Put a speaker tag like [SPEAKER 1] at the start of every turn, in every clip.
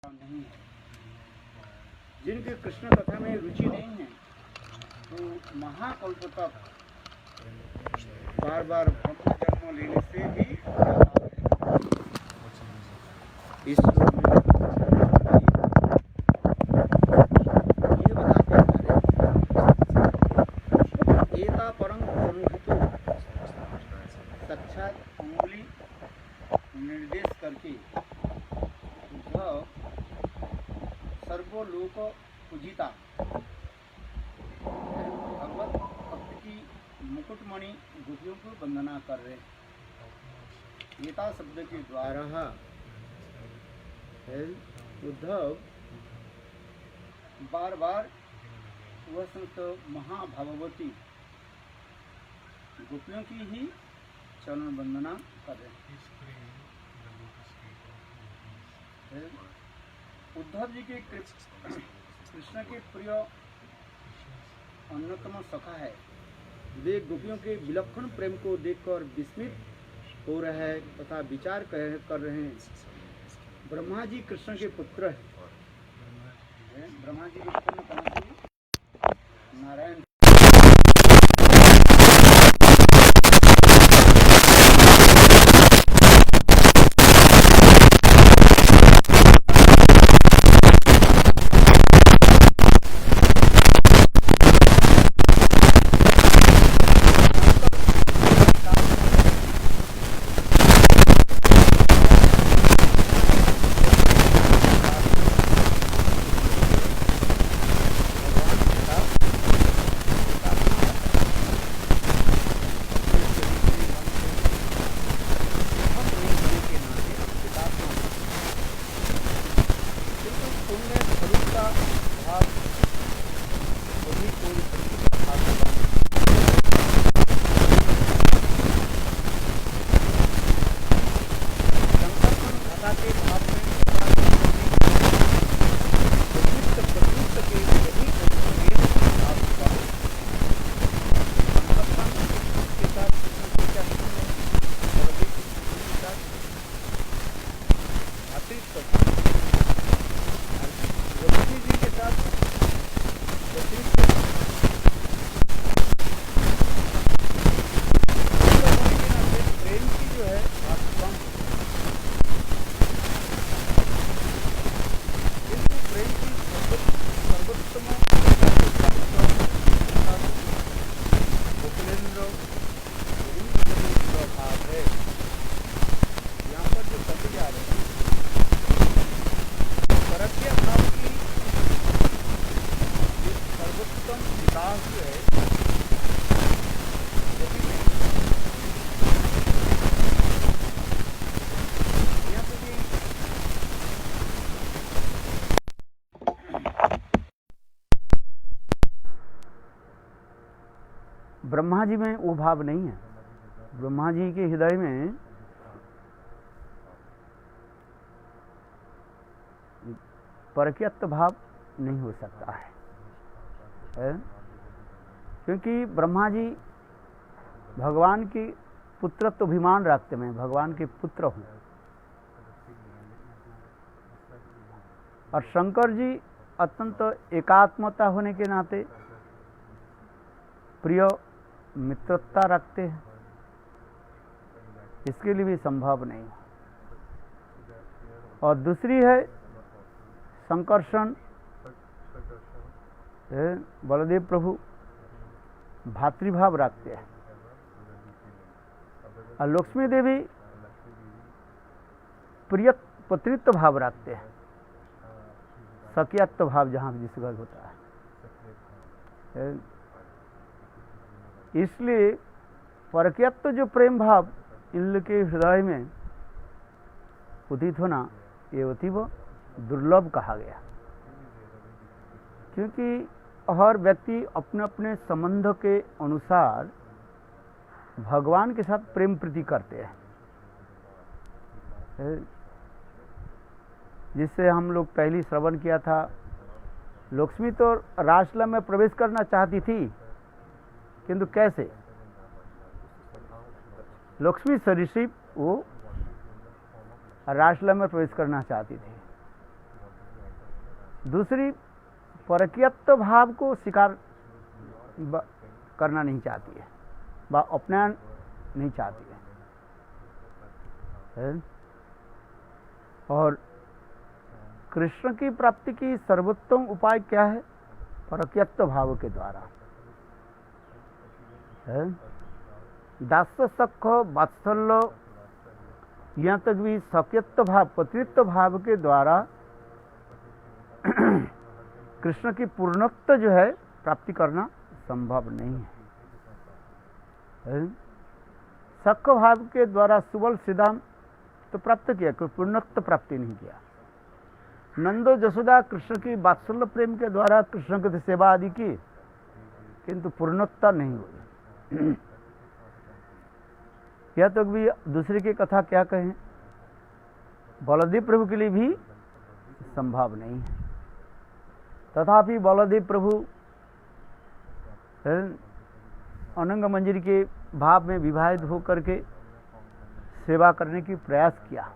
[SPEAKER 1] नहीं है, जिनके कृष्ण कथा में रुचि नहीं है, तो महाकल्प तक बार बार ब्रह्म जन्म लेने से भी इस ये बताते हैं एता परं संहितो साक्षात अंगुली निर्देश करके उद्धव सर्वलोक पूजिता भगवत भक्त की मुकुटमणि गोपियों को वंदना कर रहे हैं। एता शब्द के द्वारा उद्धव बार बार वह संत महाभागवती गोपियों की ही चरण वंदना कर रहे हैं। उद्धव जी के कृष्ण के प्रिय अन्यतम सखा है। वे गोपियों के विलक्षण प्रेम को देखकर विस्मित हो रहे हैं तथा विचार कर रहे हैं। ब्रह्मा जी कृष्ण के पुत्र हैं। ब्रह्मा जी के पुत्र कौन थे? नारायण। ब्रह्मा जी में वो भाव नहीं है। ब्रह्मा जी के हृदय में परक्यत्व भाव नहीं हो सकता है, क्योंकि ब्रह्मा जी भगवान की पुत्रत्व अभिमान रखते हैं। भगवान के पुत्र हूँ। और शंकर जी अत्यंत एकात्मता होने के नाते प्रिय मित्रता रखते हैं। इसके लिए भी संभव नहीं। और दूसरी है संकर्षण। बलदेव प्रभु भातृभाव रखते हैं और लक्ष्मी देवी प्रिय पत्रित्व भाव रखते हैं। सखियत्व भाव जहाँ जिस घर होता है। इसलिए परक्यत्व जो प्रेम भाव इनके हृदय में उदित होना ये अतीव दुर्लभ कहा गया, क्योंकि हर व्यक्ति अपने अपने संबंध के अनुसार भगवान के साथ प्रेम प्रीति करते हैं। जिससे हम लोग पहली श्रवण किया था, लक्ष्मी तो रासलीला में प्रवेश करना चाहती थी, किंतु कैसे? लक्ष्मी सरिषी वो रासलीला में प्रवेश करना चाहती थी, दूसरी परकीयत्व भाव को स्वीकार करना नहीं चाहती है, व अपना नहीं चाहती है। और कृष्ण की प्राप्ति की सर्वोत्तम उपाय क्या है? परकीयत्व भाव के द्वारा है। दास्य सख वात्सल्य, यहाँ तक भी सख्यत्व भाव, पतित्व भाव के द्वारा कृष्ण की पूर्णत्व जो है प्राप्ति करना संभव नहीं है। सख भाव के द्वारा सुबल सिद्धांत तो प्राप्त किया, कोई पूर्णत्व प्राप्ति नहीं किया। नंदो जसोदा कृष्ण की वात्सल्य प्रेम के द्वारा कृष्ण की सेवा आदि की, किंतु पूर्णत्व नहीं हुई। यह तो भी दूसरे की कथा क्या कहें, बलदेव प्रभु के लिए भी संभव नहीं है। तथापि बलदेव प्रभु अनंग मंजरी के भाव में विवाहित होकर के सेवा करने की प्रयास किया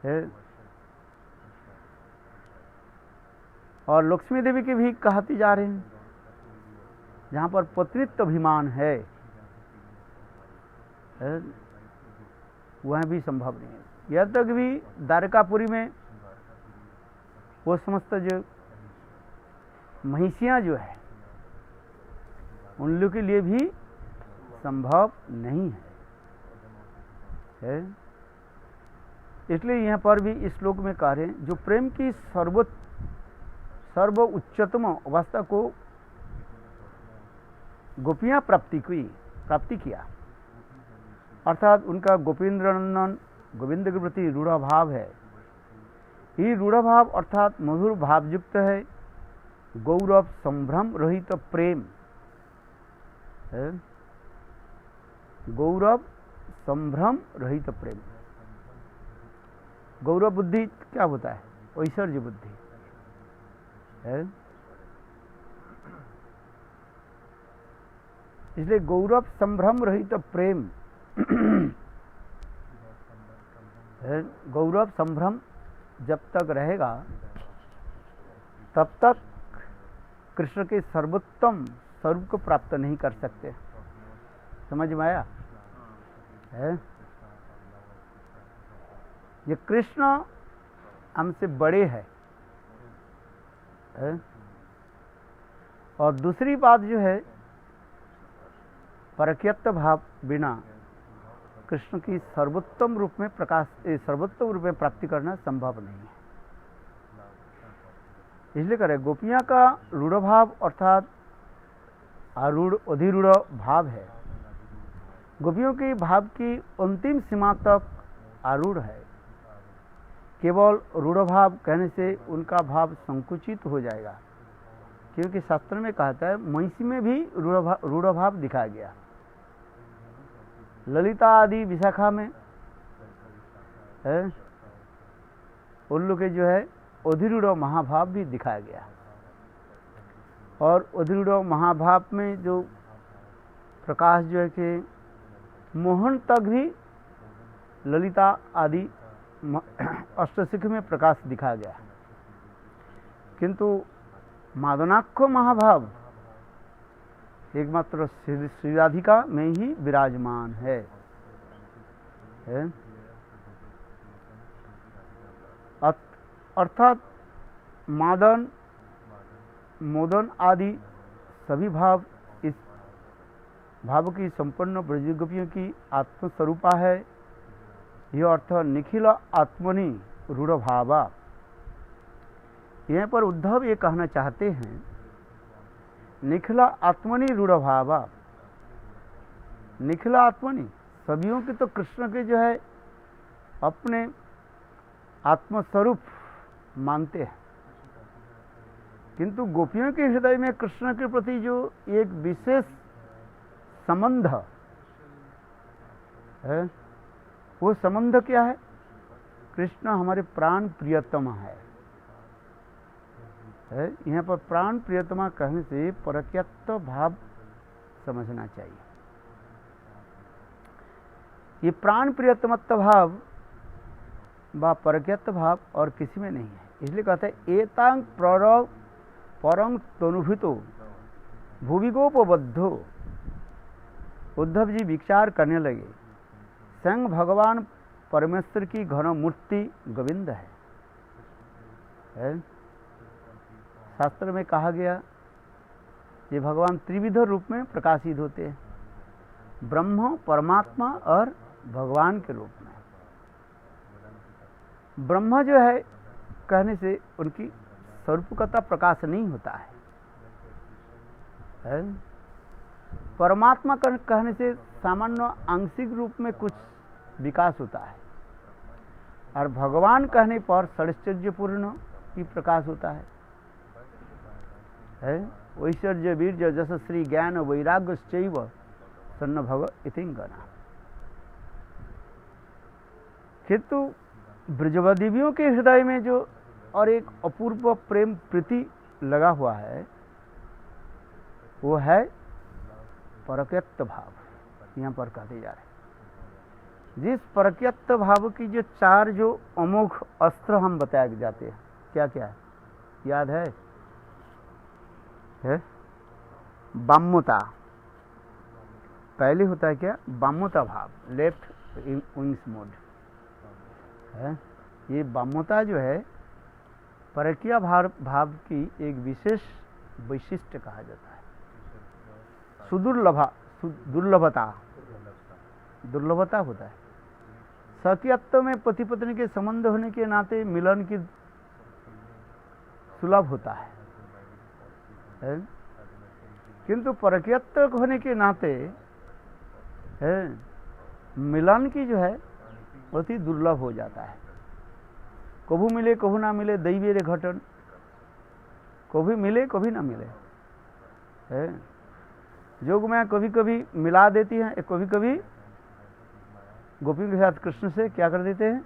[SPEAKER 1] है। और लक्ष्मी देवी के भी कहती जा रहे हैं, जहाँ पर पतित्व अभिमान है वह भी संभव नहीं है। यह तक भी द्वारकापुरी में वो समस्त जो महिषियाँ जो है उन लोगों के लिए भी संभव नहीं है। इसलिए यहाँ पर भी इस श्लोक में कह रहे हैं, जो प्रेम की सर्व उच्चतम अवस्था को गोपियाँ प्राप्ति किया, अर्थात उनका गोपींद्र नंदन गोविंद के प्रति रूढ़ भाव है। ये रूढ़ भाव अर्थात मधुर भावयुक्त है। गौरव संभ्रम रहित प्रेम है। गौरव संभ्रम रहित प्रेम। गौरव बुद्धि क्या होता है? ऐश्वर्य बुद्धि है। इसलिए गौरव संभ्रम रहित प्रेम है। गौरव संभ्रम जब तक रहेगा तब तक कृष्ण के सर्वोत्तम स्वरूप को प्राप्त नहीं कर सकते। समझ में आया है? ये कृष्ण हमसे बड़े है। और दूसरी बात जो है, परकीयत्व भाव बिना कृष्ण की सर्वोत्तम रूप में सर्वोत्तम रूप में प्राप्ति करना संभव नहीं है। इसलिए करें, गोपियाँ का रूढ़ भाव अर्थात आरूढ़ अधिरूढ़ भाव है। गोपियों के भाव की अंतिम सीमा तक आरूढ़ है। केवल रूढ़ भाव कहने से उनका भाव संकुचित हो जाएगा, क्योंकि शास्त्र में कहता है महिषी में भी रूढ़ भाव दिखाया गया। ललिता आदि विशाखा में है, उन लोग के जो है अधिरूढ़ महाभाव भी दिखाया गया। और अधिरूढ़ महाभाव में जो प्रकाश जो है कि मोहन तक भी ललिता आदि अष्टसिख में प्रकाश दिखाया गया, किंतु मादनाख्य महाभाव एकमात्र श्री राधिका में ही विराजमान है। अर्थात मादन मोदन आदि सभी भाव इस भाव की संपन्न ब्रज गोपियों की आत्मस्वरूपा है। यह अर्थ निखिल आत्मनि रूढ़ भावा। यहाँ पर उद्धव ये कहना चाहते हैं, निखिला आत्मनि रूढ़ भावा। निखिला आत्मनि सभियों के तो कृष्ण के जो है अपने आत्मस्वरूप मानते हैं, किंतु गोपियों के हृदय में कृष्ण के प्रति जो एक विशेष संबंध है, वो संबंध क्या है? कृष्ण हमारे प्राण प्रियतम है। यहाँ पर प्राण प्रियतमा कहने से परकीयत्व भाव समझना चाहिए। ये प्राण प्रियतमत्व भाव व परकीयत्व भाव और किसी में नहीं है। इसलिए कहते हैं एतांग परंग तनुभूतो भूवि गोपबद्धो। उद्धव जी विचार करने लगे, स्वयं भगवान परमेश्वर की घन मूर्ति गोविंद है। शास्त्र में कहा गया ये भगवान त्रिविध रूप में प्रकाशित होते हैं, ब्रह्म, परमात्मा और भगवान के रूप में। ब्रह्म जो है कहने से उनकी स्वरूपकता प्रकाश नहीं होता है। परमात्मा कहने से सामान्य आंशिक रूप में कुछ विकास होता है, और भगवान कहने पर षड्चर्यपूर्ण की प्रकाश होता है। ऐश्वर्य वीर्य जस श्री ज्ञान वैराग्य चैव सन्न भग इतिंगना। किंतु ब्रजवदेवियों के हृदय में जो और एक अपूर्व प्रेम प्रीति लगा हुआ है वो है परक्यत्त भाव। यहाँ पर कहते जा रहे जिस परक्यत्त भाव की जो चार जो अमोघ अस्त्र हम बताए जाते हैं, क्या क्या है याद है? वाम्यता पहले होता है क्या? वाम्यता भाव, लेफ्ट विंग्स मोड है। ये वाम्यता जो है परकीय भाव की एक विशेष वैशिष्ट्य कहा जाता है। दुर्लभता होता है। सकियत्व में पति पत्नी के संबंध होने के नाते मिलन की सुलभ होता है, किंतु परकीयत्व होने के नाते मिलन की जो है बहुत ही दुर्लभ हो जाता है। कभू मिले कभू ना मिले, दैवीय रे घटन, कभी मिले कभी ना मिले। जोग में कभी कभी मिला देती हैं, कभी कभी गोपियों के साथ कृष्ण से क्या कर देते हैं?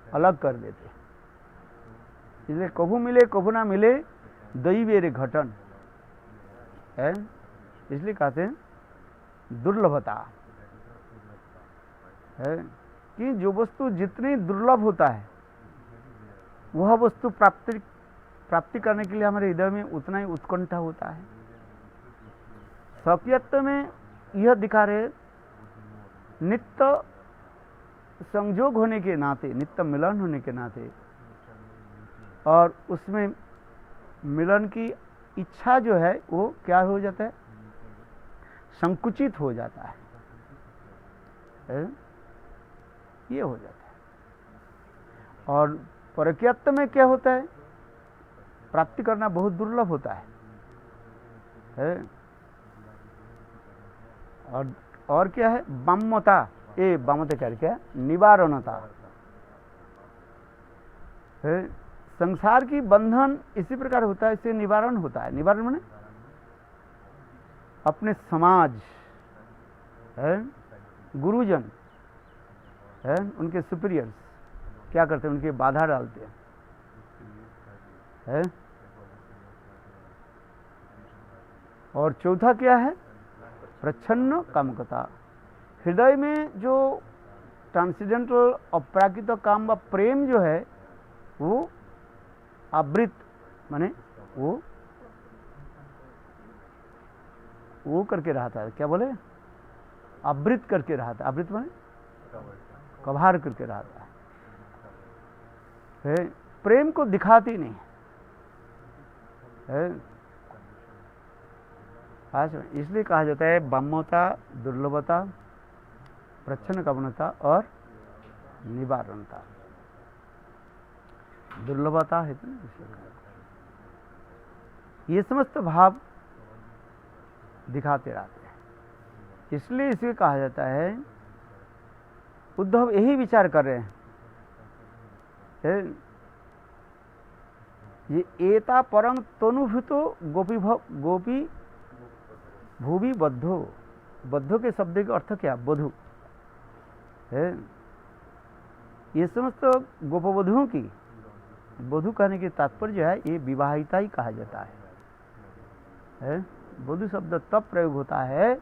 [SPEAKER 1] अलग कर देते हैं। इसलिए कभू मिले कभू ना मिले, दैवीय रे घटन है। इसलिए कहते हैं दुर्लभता है कि जो वस्तु जितनी दुर्लभ होता है वह वस्तु प्राप्ति करने के लिए हमारे हृदय में उतना ही उत्कंठा होता है। सकियत्व में यह दिखा रहे नित्य संयोग होने के नाते, नित्य मिलन होने के नाते, और उसमें मिलन की इच्छा जो है वो क्या हो जाता है? संकुचित हो जाता है। ये हो जाता है। और परकीयत्व में क्या होता है? प्राप्ति करना बहुत दुर्लभ होता है। और क्या है? वाम्यता। ये वाम्यता क्या है? निवारणता है। संसार की बंधन इसी प्रकार होता है, इससे निवारण होता है। निवारण माने अपने समाज है, गुरुजन है, उनके सुपीरियर्स क्या करते हैं? उनके बाधा डालते हैं। और चौथा क्या है? प्रच्छन्न कामकता। हृदय में जो ट्रांसीडेंटल अपराकृत काम व प्रेम जो है वो आवृत माने वो करके रहता है। क्या बोले? आवृत करके रहता है। आवृत माने कभार करके रहता है। प्रेम को दिखाती नहीं है। इसलिए कहा जाता है वाम्यता, दुर्लभता, प्रच्छन्न कामनता और निवारणता। दुर्लभता है तो ये समस्त भाव दिखाते रहते हैं। इसलिए इसे कहा जाता है उद्धव यही विचार कर रहे हैं ये एता परंग तनुभूतो गोपी भूवि बद्धो। बद्धो के शब्द का अर्थ क्या? बधु है। ये समस्त गोपवधुओं की, बधु कहने के तात्पर्य है ये विवाहिता ही कहा जाता है। बधु शब्द तब प्रयोग होता है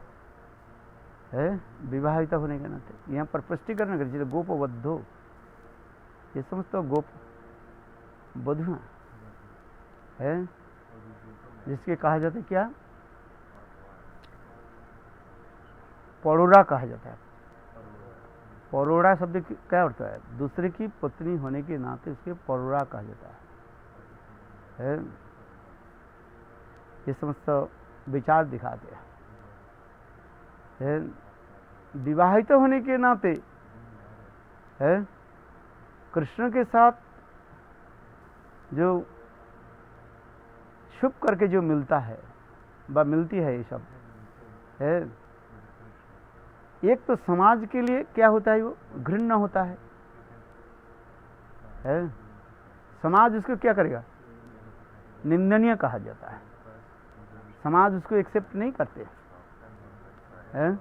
[SPEAKER 1] विवाहिता होने के नाते। यहाँ पर स्पष्टीकरण कर गोपबद्धो, ये समस्त गोप बधुआ है, जिसके कहा जाता है क्या, परोड़ा कहा जाता है। परोड़ा शब्द क्या अर्थ है? दूसरे की पत्नी होने के नाते उसके परोड़ा कहा जाता है। ये समस्त विचार दिखाते हैं। विवाहित होने के नाते है कृष्ण के साथ जो छुप करके जो मिलता है व मिलती है, ये सब है। एक तो समाज के लिए क्या होता है, वो घृण्य होता है। समाज उसको क्या करेगा, निंदनीय कहा जाता है। समाज उसको एक्सेप्ट नहीं करते हैं।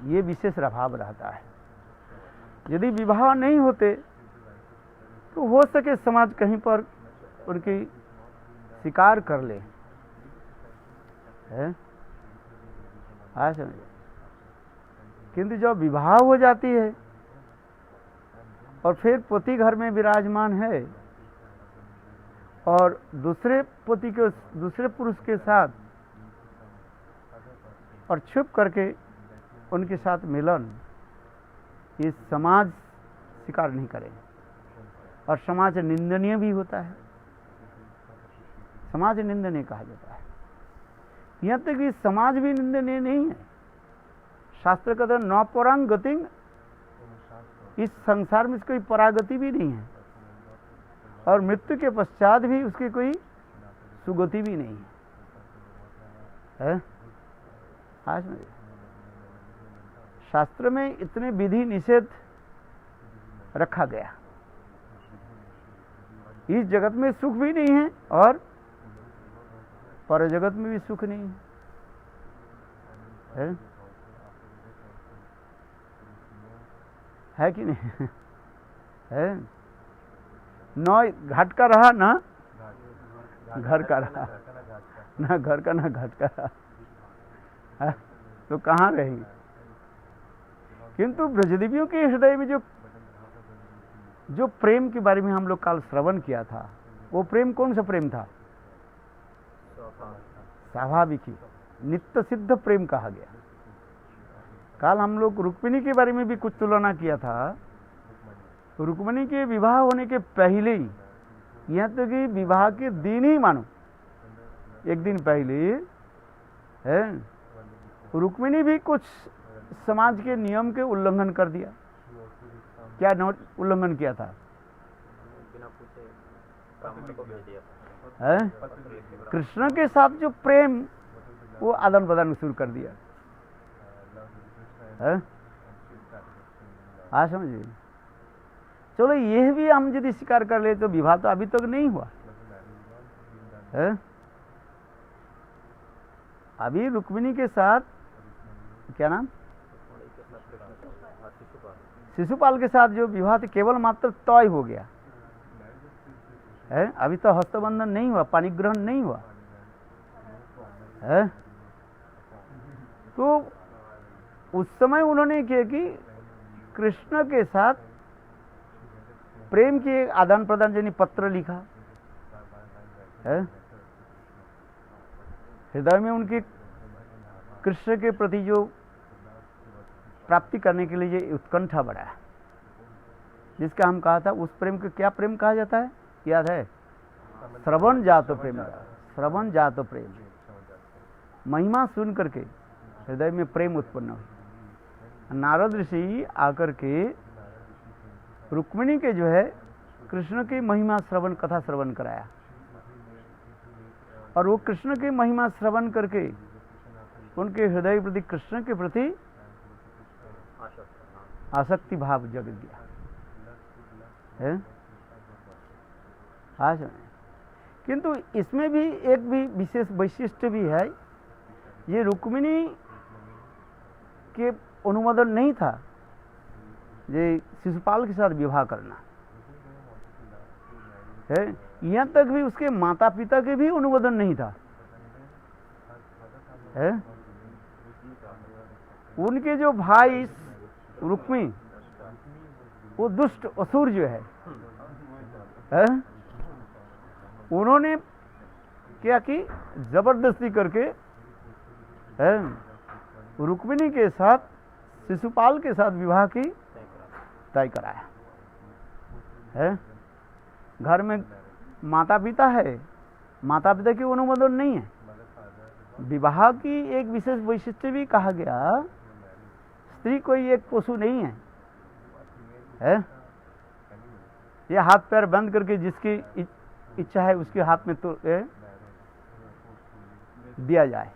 [SPEAKER 1] ये विशेष प्रभाव रहता है। यदि विवाह नहीं होते तो हो सके समाज कहीं पर उनकी स्वीकार कर ले, समझे। किंतु जब विवाह हो जाती है और फिर पति घर में विराजमान है और दूसरे पति के दूसरे पुरुष के साथ और छुप करके उनके साथ मिलन, ये समाज स्वीकार नहीं करे और समाज निंदनीय भी होता है। समाज निंदनीय कहा जाता है। यहाँ तक कि समाज भी निंदनीय नहीं है। शास्त्र कहते हैं न परांग गति, इस संसार में कोई परागति भी नहीं है और मृत्यु के पश्चात भी उसकी कोई सुगति भी नहीं है। आज में शास्त्र में इतने विधि निषेध रखा गया, इस जगत में सुख भी नहीं है और पर जगत में भी सुख नहीं है कि नहीं है। न घाट का रहा ना घर का रहा, ना घर का ना घाट का रहा, तो कहाँ रहेगी। किंतु ब्रजदेवियों के हृदय में जो प्रेम के बारे में हम लोग कल श्रवण किया था, वो प्रेम कौन सा प्रेम था? स्वाभाविक ही नित्य सिद्ध प्रेम कहा गया। कल हम लोग रुक्मिणी के बारे में भी कुछ तुलना किया था। रुक्मिणी के विवाह होने के पहले ही, यहाँ तक कि विवाह के दिन ही मानो एक दिन पहले है, रुक्मिणी भी कुछ समाज के नियम के उल्लंघन कर दिया। क्या उल्लंघन किया था? कृष्ण के साथ जो प्रेम वो आदान प्रदान शुरू कर दिया। हाँ समझिए। चलो यह भी हम यदि स्वीकार कर ले तो विवाह तो अभी तक नहीं हुआ है। अभी रुक्मिणी के साथ क्या नाम, शिशुपाल के साथ जो विवाह था केवल मात्र तय हो गया है, अभी तो हस्तबंधन नहीं हुआ, पाणिग्रहण नहीं हुआ है। तो उस समय उन्होंने किया कि कृष्ण के साथ प्रेम के आदान प्रदान यानी पत्र लिखा है। हृदय में उनके कृष्ण के प्रति जो प्राप्ति करने के लिए ये उत्कंठा बढ़ा है, जिसका हम कहा था उस प्रेम को क्या प्रेम कहा जाता है, याद है? श्रवण जातो प्रेम। श्रवण जातो प्रेम, महिमा सुन करके हृदय में प्रेम उत्पन्न हुई। नारद ऋषि आकर के रुक्मिणी के जो है कृष्ण की महिमा श्रवण, कथा श्रवण कराया और वो कृष्ण की महिमा श्रवण करके उनके हृदय प्रति कृष्ण के प्रति आसक्ति भाव जग गया है। आज किंतु इसमें भी एक भी विशेष वैशिष्ट्य भी है। ये रुक्मिणी के अनुमोदन नहीं था ये शिशुपाल के साथ विवाह करना है। यहाँ तक भी उसके माता पिता के भी अनुमोदन नहीं था है। उनके जो भाई रुक्मी, वो दुष्ट असुर जो है है? उन्होंने क्या की, जबरदस्ती करके है रुक्मिणी के साथ, शिशुपाल के साथ विवाह की तय कराया है। घर में माता पिता है, माता पिता की अनुमोदन नहीं है। विवाह की एक विशेष वैशिष्ट्य भी कहा गया, स्त्री कोई एक पशु नहीं है? ये हाथ पैर बंद करके जिसकी इच्छा है उसके हाथ में तो दिया जाए।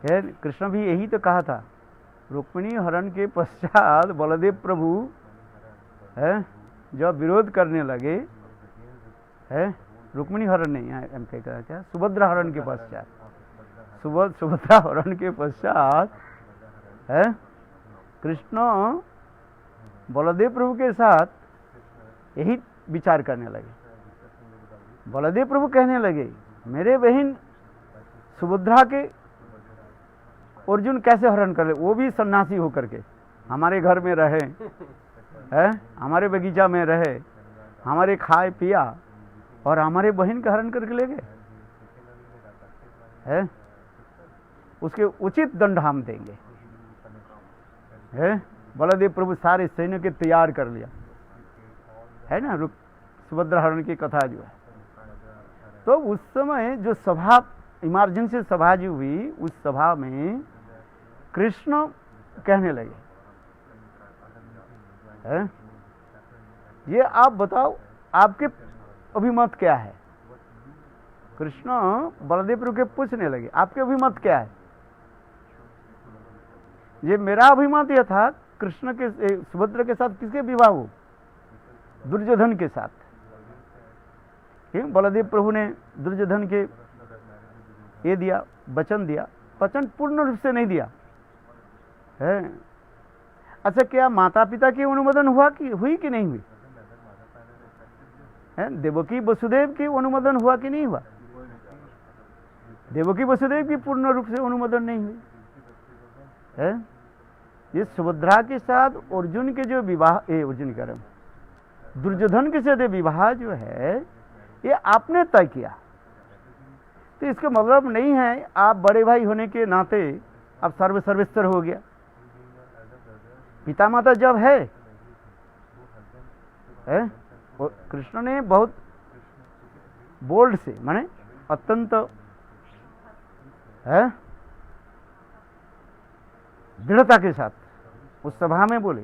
[SPEAKER 1] कृष्ण भी यही तो कहा था। रुक्मिणी हरण के पश्चात बलदेव प्रभु है जब विरोध करने लगे, है रुक्मिणी हरण नहीं, हम क्या कहते हैं, सुभद्रा हरण के पश्चात, सुभद्रा हरण के पश्चात है कृष्ण बलदेव प्रभु के साथ यही विचार करने लगे। बलदेव प्रभु कहने लगे, मेरे बहन सुभद्रा के अर्जुन कैसे हरण कर ले, वो भी सन्यासी होकर के हमारे घर में रहे, है हमारे बगीचा में रहे, हमारे खाए पिया और हमारे बहन का हरण करके ले गए, है उसके उचित दंड हम देंगे। है बलदेव प्रभु सारे सैन्य के तैयार कर लिया, है ना, सुभद्रा हरण की कथा जो है। तो उस समय जो सभा, इमरजेंसी सभा जो हुई, उस सभा में कृष्ण कहने लगे, है ये आप बताओ आपके अभिमत क्या है। कृष्ण बलदेव प्रभु के पूछने लगे, आपके अभिमत क्या है। ये मेरा अभिमत यह था, कृष्ण के सुभद्रा के साथ किसके विवाह हो, दुर्योधन के साथ। बलदेव प्रभु ने दुर्योधन के ये दिया, वचन दिया, वचन पूर्ण रूप से नहीं दिया है। अच्छा, क्या माता पिता की अनुमोदन हुई कि नहीं हुई है? देवकी वसुदेव की अनुमोदन हुआ कि नहीं हुआ? देवकी वसुदेव की पूर्ण रूप से अनुमोदन नहीं हुई है। ये सुभद्रा के साथ अर्जुन के जो विवाह, अर्जुन कह रहे दुर्योधन के साथ विवाह जो है, ये आपने तय किया। तो इसका मतलब नहीं है आप बड़े भाई होने के नाते अब सर्वेश्वर हो गया। पिता माता जब है कृष्ण ने बहुत बोल्ड से, माने अत्यंत है दृढ़ता के साथ उस सभा में बोले,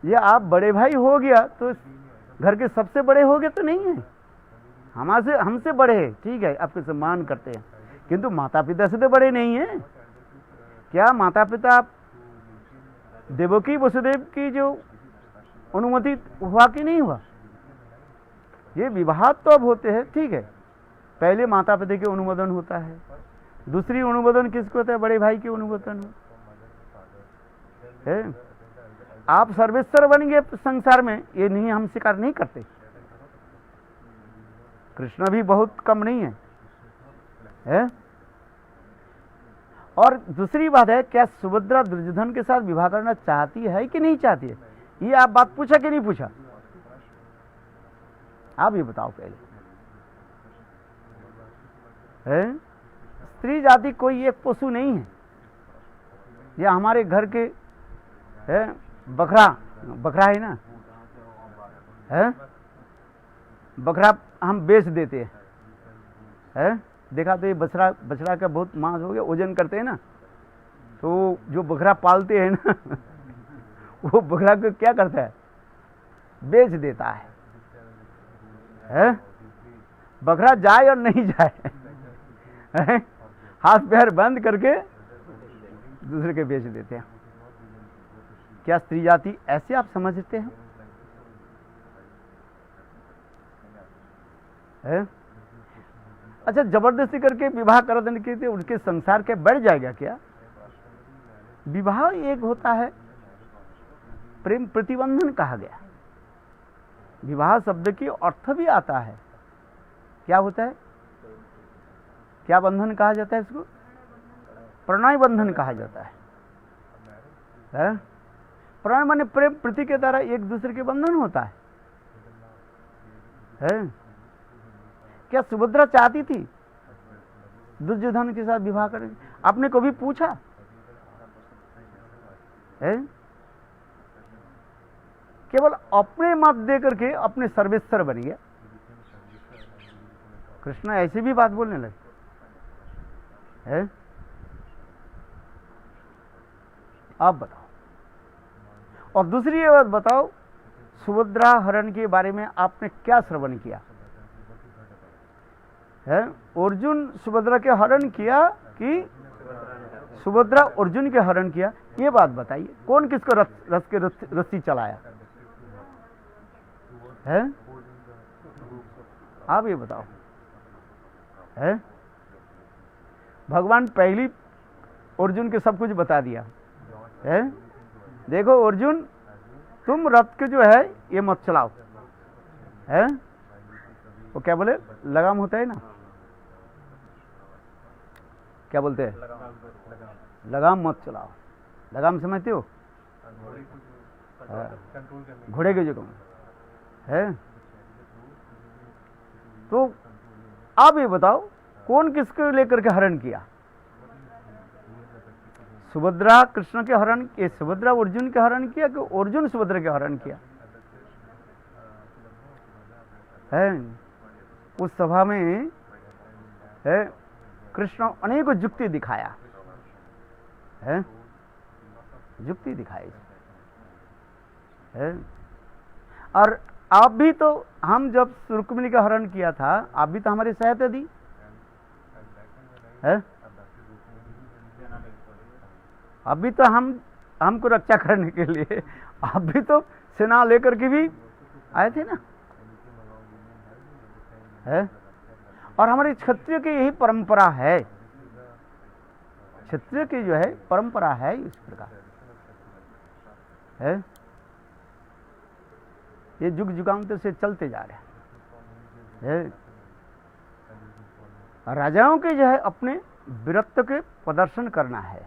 [SPEAKER 1] ये आप बड़े भाई हो गया तो घर के सबसे बड़े हो गए तो नहीं है, हमसे बड़े हैं, ठीक है आपके सम्मान करते हैं, किंतु माता पिता से तो बड़े नहीं हैं। क्या माता पिता देवकी वसुदेव की जो अनुमति हुआ कि नहीं हुआ? ये विवाह तो अब होते हैं, ठीक है, पहले माता पिता के अनुमोदन होता है, दूसरी अनुमोदन किसको होता है? बड़े भाई के अनुमोदन है। आप सर्वेश्वर बन गए संसार में, ये नहीं, हम स्वीकार नहीं करते। कृष्ण भी बहुत कम नहीं है? और दूसरी बात है, क्या सुभद्रा दुर्योधन के साथ विवाह करना चाहती है कि नहीं चाहती है? ये आप बात पूछा कि नहीं पूछा? आप ये बताओ पहले। है स्त्री जाति कोई एक पशु नहीं है। या हमारे घर के है बकरा है ना, है बकरा हम बेच देते हैं, देखा तो ये बछड़ा का बहुत मांस हो गया, वजन करते हैं ना, तो जो बकरा पालते हैं ना वो बकरा को क्या करता है? बेच देता है? बकरा जाए और नहीं जाए हाथ पैर बंद करके दूसरे के बेच देते हैं। क्या स्त्री जाति ऐसे आप समझते हैं? अच्छा, जबरदस्ती करके विवाह करा देने के लिए उनके संसार के बढ़ जाएगा क्या? विवाह एक होता है, प्रेम प्रतिबंधन कहा गया। विवाह शब्द की अर्थ भी आता है, क्या होता है? क्या बंधन कहा जाता है इसको? प्रणय बंधन कहा जाता है। प्रणय माने प्रेम प्रति के द्वारा एक दूसरे के बंधन होता है? क्या सुभद्रा चाहती थी दुर्योधन के साथ विवाह करेंगे? आपने कभी पूछा है? केवल अपने मत दे करके अपने सर्वेश्वर बन गया। कृष्ण ऐसी भी बात बोलने लगे है? आप बताओ। और दूसरी ये बात बताओ, सुभद्रा हरण के बारे में आपने क्या श्रवण किया है? अर्जुन सुभद्रा के हरण किया कि सुभद्रा अर्जुन के हरण किया? ये बात बताइए, कौन किसको रथ के रस्सी चलाया है? आप ये बताओ है? भगवान पहली अर्जुन के सब कुछ बता दिया है। देखो अर्जुन, तुम रथ के जो है ये मत चलाओ है? वो क्या बोले, लगाम होता है ना, क्या बोलते हैं, लगाम मत चलाओ। लगाम समझते हो? घोड़े के जो है। तो आप ये बताओ, कौन किसको लेकर के हरण किया? सुभद्रा कृष्ण के हरण, ये सुभद्रा अर्जुन के हरण किया कि अर्जुन सुभद्रा के हरण किया है? उस सभा में है कृष्ण अनेक युक्ति दिखाया है, युक्ति दिखाई है। और आप भी तो, हम जब रुक्मिणी का हरण किया था, आप भी तो हमारी सहायता दी है? आप भी तो हमको रक्षा करने के लिए आप भी तो सेना लेकर के भी आए थे ना है? और हमारे क्षत्रिय की यही परंपरा है, क्षत्रिय की जो है परंपरा है इस प्रकार है। ये युग युगांतर से चलते जा रहे हैं। राजाओं के जो है अपने वीरत्व के प्रदर्शन करना है।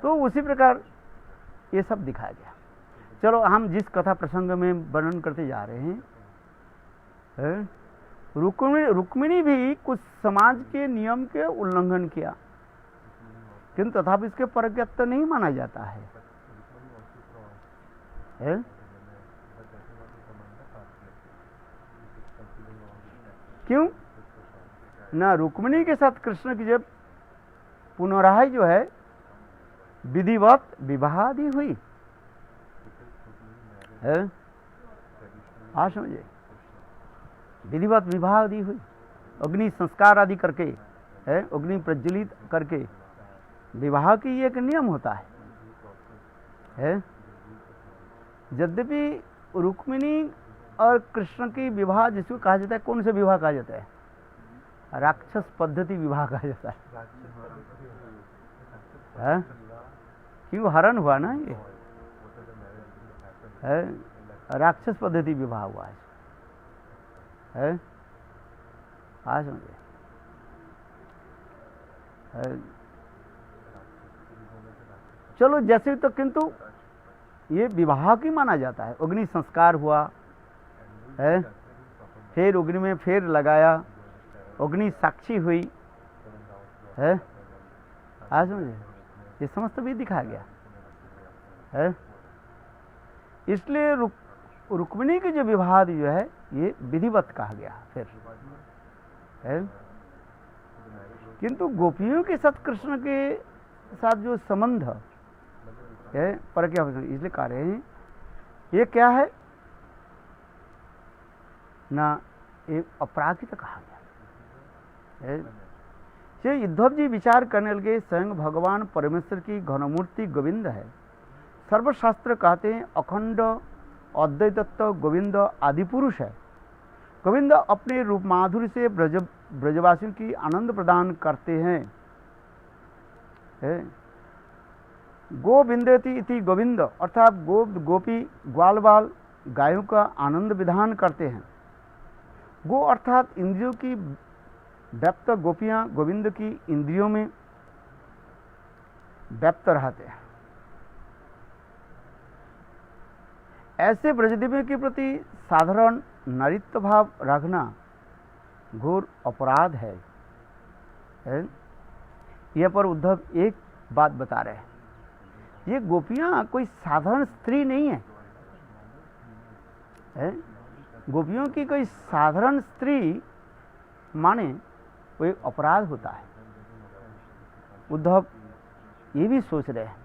[SPEAKER 1] तो उसी प्रकार ये सब दिखाया गया। चलो, हम जिस कथा प्रसंग में वर्णन करते जा रहे हैं, रुक्मिणी भी कुछ समाज के नियम के उल्लंघन किया, किंतु तथापि इसके परज्ञत्व नहीं माना जाता है? क्यों ना? रुक्मिणी के साथ कृष्ण की जब पुनराह जो है विधिवत विवाह आदि हुई है, हाँ समझे, विधिवत विवाह आदि हुई, अग्नि संस्कार आदि करके है, अग्नि प्रज्वलित करके विवाह की एक नियम होता है। यद्यपि रुक्मिणी और कृष्ण की विवाह जिसको कहा जाता है, कौन से विवाह कहा जाता है? राक्षस पद्धति विवाह कहा जाता है, क्यों हरण हुआ ना, ये है राक्षस पद्धति विवाह हुआ है। हाँ समझे, चलो जैसे तो, किंतु ये विवाह की माना जाता है। अग्नि संस्कार हुआ है, फिर अग्नि में फिर लगाया, अग्नि साक्षी हुई है, आज समझे, ये समस्त भी दिखाया गया है। इसलिए रुक्मिणी की जो विवाह जो है ये विधिवत कहा गया फिर है। किंतु गोपियों के साथ कृष्ण के साथ जो संबंध है पर क्या, इसलिए कह रहे हैं ये क्या है ना, एक अपराधित कहा गया है। उद्धव जी विचार करने लगे, स्वयं भगवान परमेश्वर की घनमूर्ति गोविंद है। सर्वशास्त्र कहते हैं अखंड अद्वैतत्व गोविंद आदि पुरुष है। गोविंद अपने रूप माधुर्य से ब्रजवासियों की आनंद प्रदान करते हैं। गोविंदेति इति गोविंद अर्थात गोपी ग्वाल बाल गायों का आनंद विधान करते हैं। गो अर्थात इंद्रियों की व्याप्त, गोपियां गोविंद की इंद्रियों में व्याप्त रहते हैं। ऐसे ब्रजदेवियों के प्रति साधारण नारीत्व भाव रखना घोर अपराध है। यह पर उद्धव एक बात बता रहे हैं, ये गोपियां कोई साधारण स्त्री नहीं है, गोपियों की कोई साधारण स्त्री माने वो एक अपराध होता है। उद्धव ये भी सोच रहे हैं,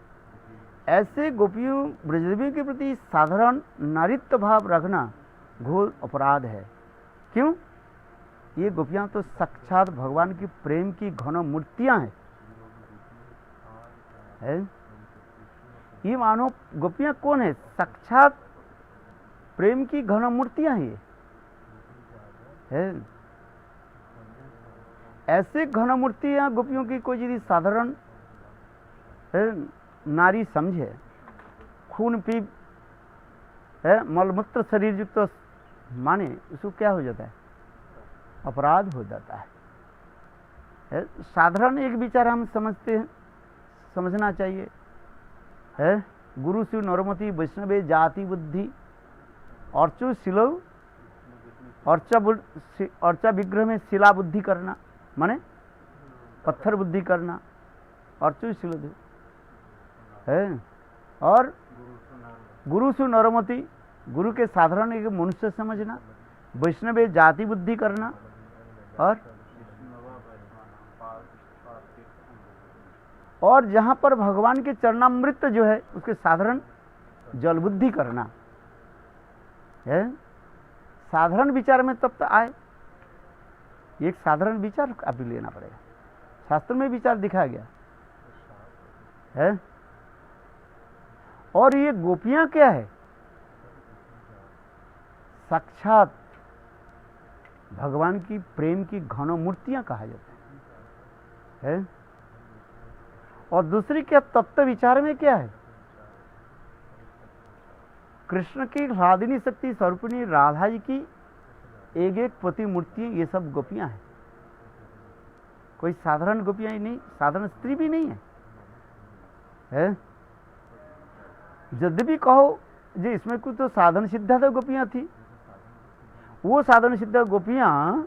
[SPEAKER 1] ऐसे गोपियों ब्रजदेवियों के प्रति साधारण नारीत्व भाव रखना घोर अपराध है। क्यों? ये गोपियां तो साक्षात भगवान की प्रेम की घन मूर्तियां हैं। ये मानो गोपियां कौन है? साक्षात प्रेम की घन मूर्तियां हैं ये। ऐसे घन मूर्तियां गोपियों की कोई यदि साधारण नारी समझे, खून पी मलमूत्र शरीर युक्त तो माने, उसको क्या हो जाता है? अपराध हो जाता है। साधारण एक विचार हम समझते हैं, समझना चाहिए है, गुरु शिव नरमति वैष्णवे जाति बुद्धि अर्चु शिलो, अर्चा विग्रह में शिला बुद्धि करना माने पत्थर बुद्धि करना, अर्चु शिलो है। और गुरु शिव नरमति, गुरु के साधारण एक मनुष्य समझना, वैष्णवे जाति बुद्धि करना, और जहां पर भगवान के चरणामृत जो है उसके साधारण जल बुद्धि करना है। साधारण विचार में तब तक आए, एक साधारण विचार अभी लेना पड़ेगा। शास्त्र में विचार दिखाया गया है। और ये गोपियां क्या है? साक्षात भगवान की प्रेम की घन मूर्तियां कहा जाता है। और दूसरी क्या तत्व विचार में क्या है? कृष्ण की राधिनी शक्ति स्वरूपिणी राधा जी की एक एक प्रतिमूर्ति, ये सब गोपियां हैं। कोई साधारण गोपियां ही नहीं, साधारण स्त्री भी नहीं है। यद्यपि कहो जो इसमें कुछ तो साधन सिद्धा तो गोपियां थी, वो साधन सिद्धा गोपियां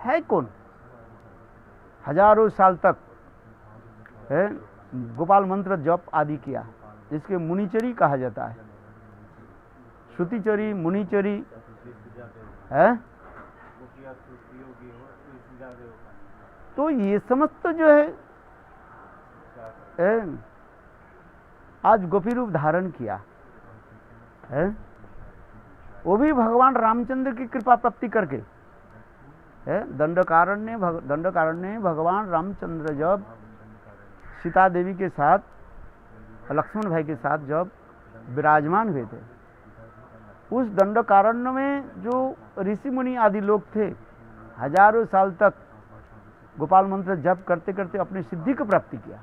[SPEAKER 1] है कौन? हजारों साल तक है गोपाल मंत्र जप आदि किया, जिसके मुनिचरी कहा जाता है। श्रुतिचरी, मुनिचरी है। तो ये समस्त जो है आज गोपी रूप धारण किया है, वो भी भगवान रामचंद्र की कृपा प्राप्ति करके है। दंडकारण्य भगवान रामचंद्र जब सीता देवी के साथ, लक्ष्मण भाई के साथ जब विराजमान हुए थे, उस दंडकारण्य में जो ऋषि मुनि आदि लोग थे, हजारों साल तक गोपाल मंत्र जप करते करते अपनी सिद्धि को प्राप्ति किया।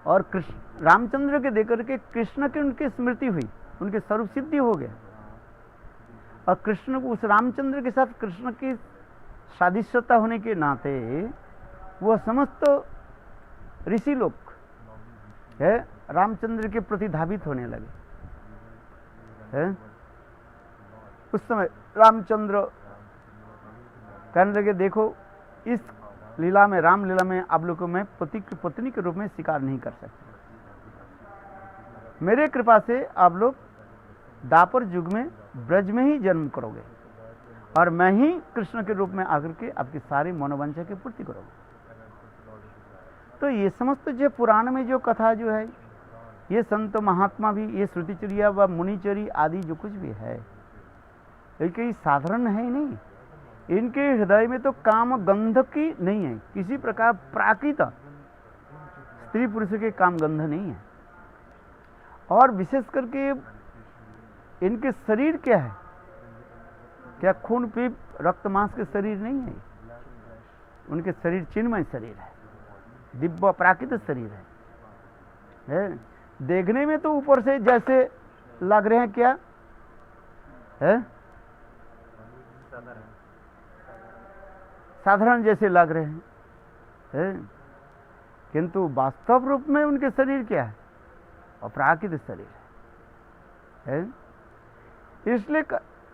[SPEAKER 1] और कृष्ण रामचंद्र के देकर के कृष्ण की उनकी स्मृति हुई, उनके स्वरूप सिद्धि हो गया। और कृष्ण को, उस रामचंद्र के साथ कृष्ण की सादृश्यता होने के नाते वह समस्त ऋषि लोग है रामचंद्र के प्रति धावित होने लगे है। उस समय रामचंद्र कहने लगे, देखो इस लीला में, राम लीला में आप लोगों को मैं पति की पत्नी के रूप में स्वीकार नहीं कर सकता। मेरे कृपा से आप लोग दापर युग में ब्रज में ही जन्म करोगे और मैं ही कृष्ण के रूप में आकर के आपकी सारी मनोवांछा की पूर्ति करोगे। तो ये समस्त जो पुराण में जो कथा जो है, ये संत महात्मा भी, ये श्रुतिचर्या व मुनिचरी आदि जो कुछ भी है, ये कोई साधारण है ही नहीं। इनके हृदय में तो काम गंध की नहीं है, किसी प्रकार प्राकृत स्त्री पुरुष के काम गंध नहीं है। और विशेष करके इनके शरीर क्या है? क्या खून पीप रक्त मांस के शरीर नहीं है। उनके शरीर चिन्मय शरीर है, दिव्य प्राकृत शरीर है। देखने में तो ऊपर से जैसे लग रहे हैं, क्या है? साधारण जैसे लग रहे हैं, किंतु वास्तव रूप में उनके शरीर क्या है? अपराकृत शरीर है। इसलिए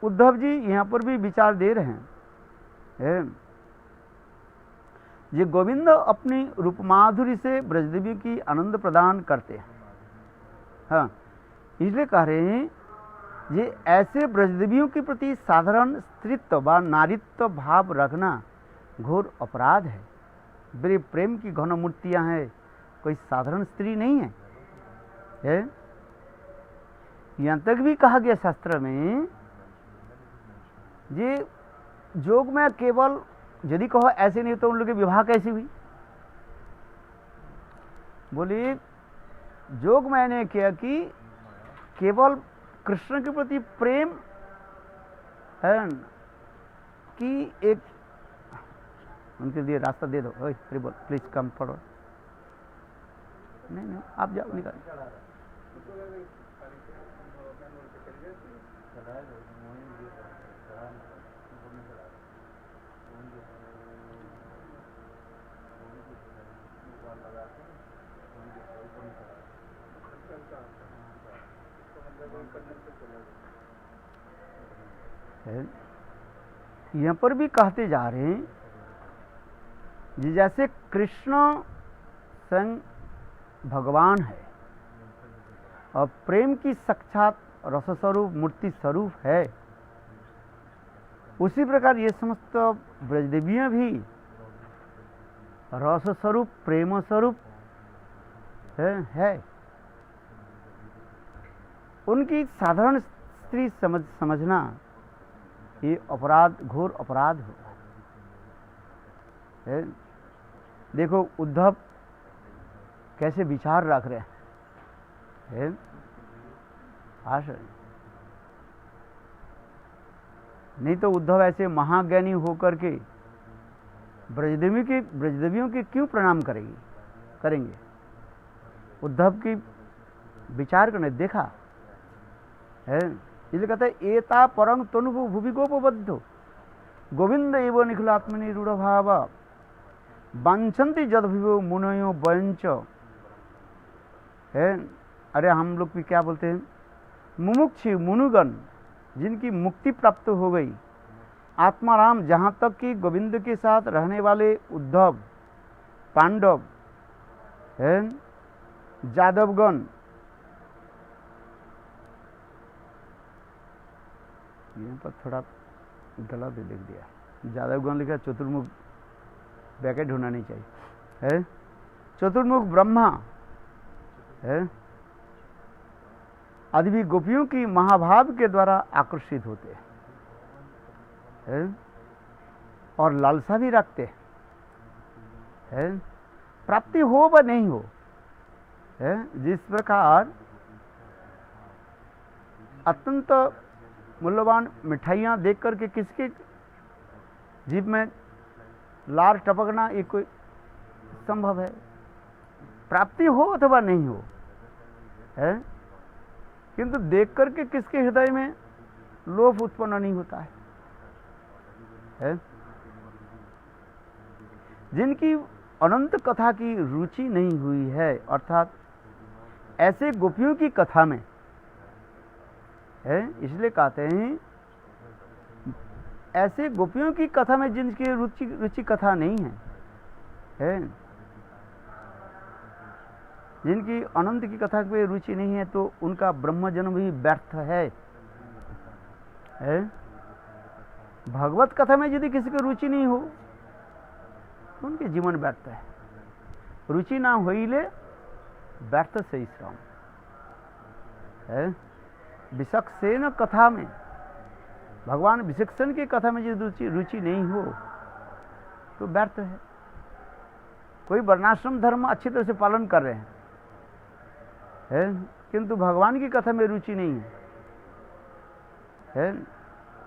[SPEAKER 1] उद्धव जी यहाँ पर भी विचार दे रहे हैं, ये गोविंद अपनी रूप माधुरी से ब्रजदेवी की आनंद प्रदान करते हैं। हाँ, इसलिए कह रहे हैं ये ऐसे ब्रजदेवियों के प्रति साधारण स्त्रीत्व व नारीत्व भाव रखना घोर अपराध है। बड़े प्रेम की घन मूर्तियां हैं, कोई साधारण स्त्री नहीं है। यहाँ तक भी कहा गया शास्त्र में, ये जोग में केवल यदि कहो ऐसे नहीं तो उन लोग के विवाह कैसे हुई? बोले जोग मैंने किया कि केवल कृष्ण के प्रति प्रेम है कि एक उनके लिए रास्ता दे दो। ओए बोल प्लीज कम फॉरवर्ड। नहीं आप जाओ निकाल। यहाँ पर भी कहते जा रहे हैं जी, जैसे कृष्ण स्वयं भगवान है और प्रेम की साक्षात रस स्वरूप मूर्ति स्वरूप है, उसी प्रकार ये समस्त ब्रजदेवियां भी रस स्वरूप प्रेम स्वरूप है। उनकी साधारण स्त्री समझना ये अपराध, घोर अपराध है। देखो उद्धव कैसे विचार रख रहे हैं, नहीं तो उद्धव ऐसे महाज्ञानी होकर के ब्रजदेवियों के क्यों प्रणाम करेंगे? उद्धव की विचार करने देखा है, इसलिए कहता है एता परंग तनु भुवि गोपबद्धो गोविंद एवं निखिलात्मनि रूढ़ भाव वांछन्ति जद विभो मुनयो वंच है। अरे हम लोग भी क्या बोलते हैं, मुमुक्षु मुनुगण जिनकी मुक्ति प्राप्त हो गई, आत्माराम, जहाँ तक कि गोविंद के साथ रहने वाले उद्धव, पांडव है, जादवगण, यहाँ पर थोड़ा गलत लिख दिया, जादवगण लिखा, चतुर्मुख ब्रैकेट होना नहीं चाहिए है। चतुर्मुख ब्रह्मा है आदि भी गोपियों की महाभाव के द्वारा आकर्षित होते हैं और लालसा भी रखते हैं, प्राप्ति हो व नहीं हो है। जिस प्रकार अत्यंत मूल्यवान मिठाइयाँ देख करके किसके जीभ में लार टपकना ये कोई संभव है, प्राप्ति हो अथवा नहीं हो है, किंतु देख करके किसके हृदय में लोभ उत्पन्न नहीं होता है। जिनकी अनंत कथा की रुचि नहीं हुई है, अर्थात ऐसे गोपियों की कथा में है, इसलिए कहते हैं ऐसे गोपियों की कथा में जिनकी रुचि कथा नहीं है, जिनकी अनंत की कथा में रुचि नहीं है, तो उनका ब्रह्म जन्म भी व्यर्थ है। भगवत कथा में यदि किसी की रुचि नहीं हो तो उनके जीवन व्यर्थ है। रुचि ना होइले व्यर्थ से श्रम है। विचक्षण कथा में, भगवान विचक्षण की कथा में यदि रुचि नहीं हो तो व्यर्थ है। कोई वर्णाश्रम धर्म अच्छी तरह से पालन कर रहे हैं किंतु भगवान की कथा में रुचि नहीं है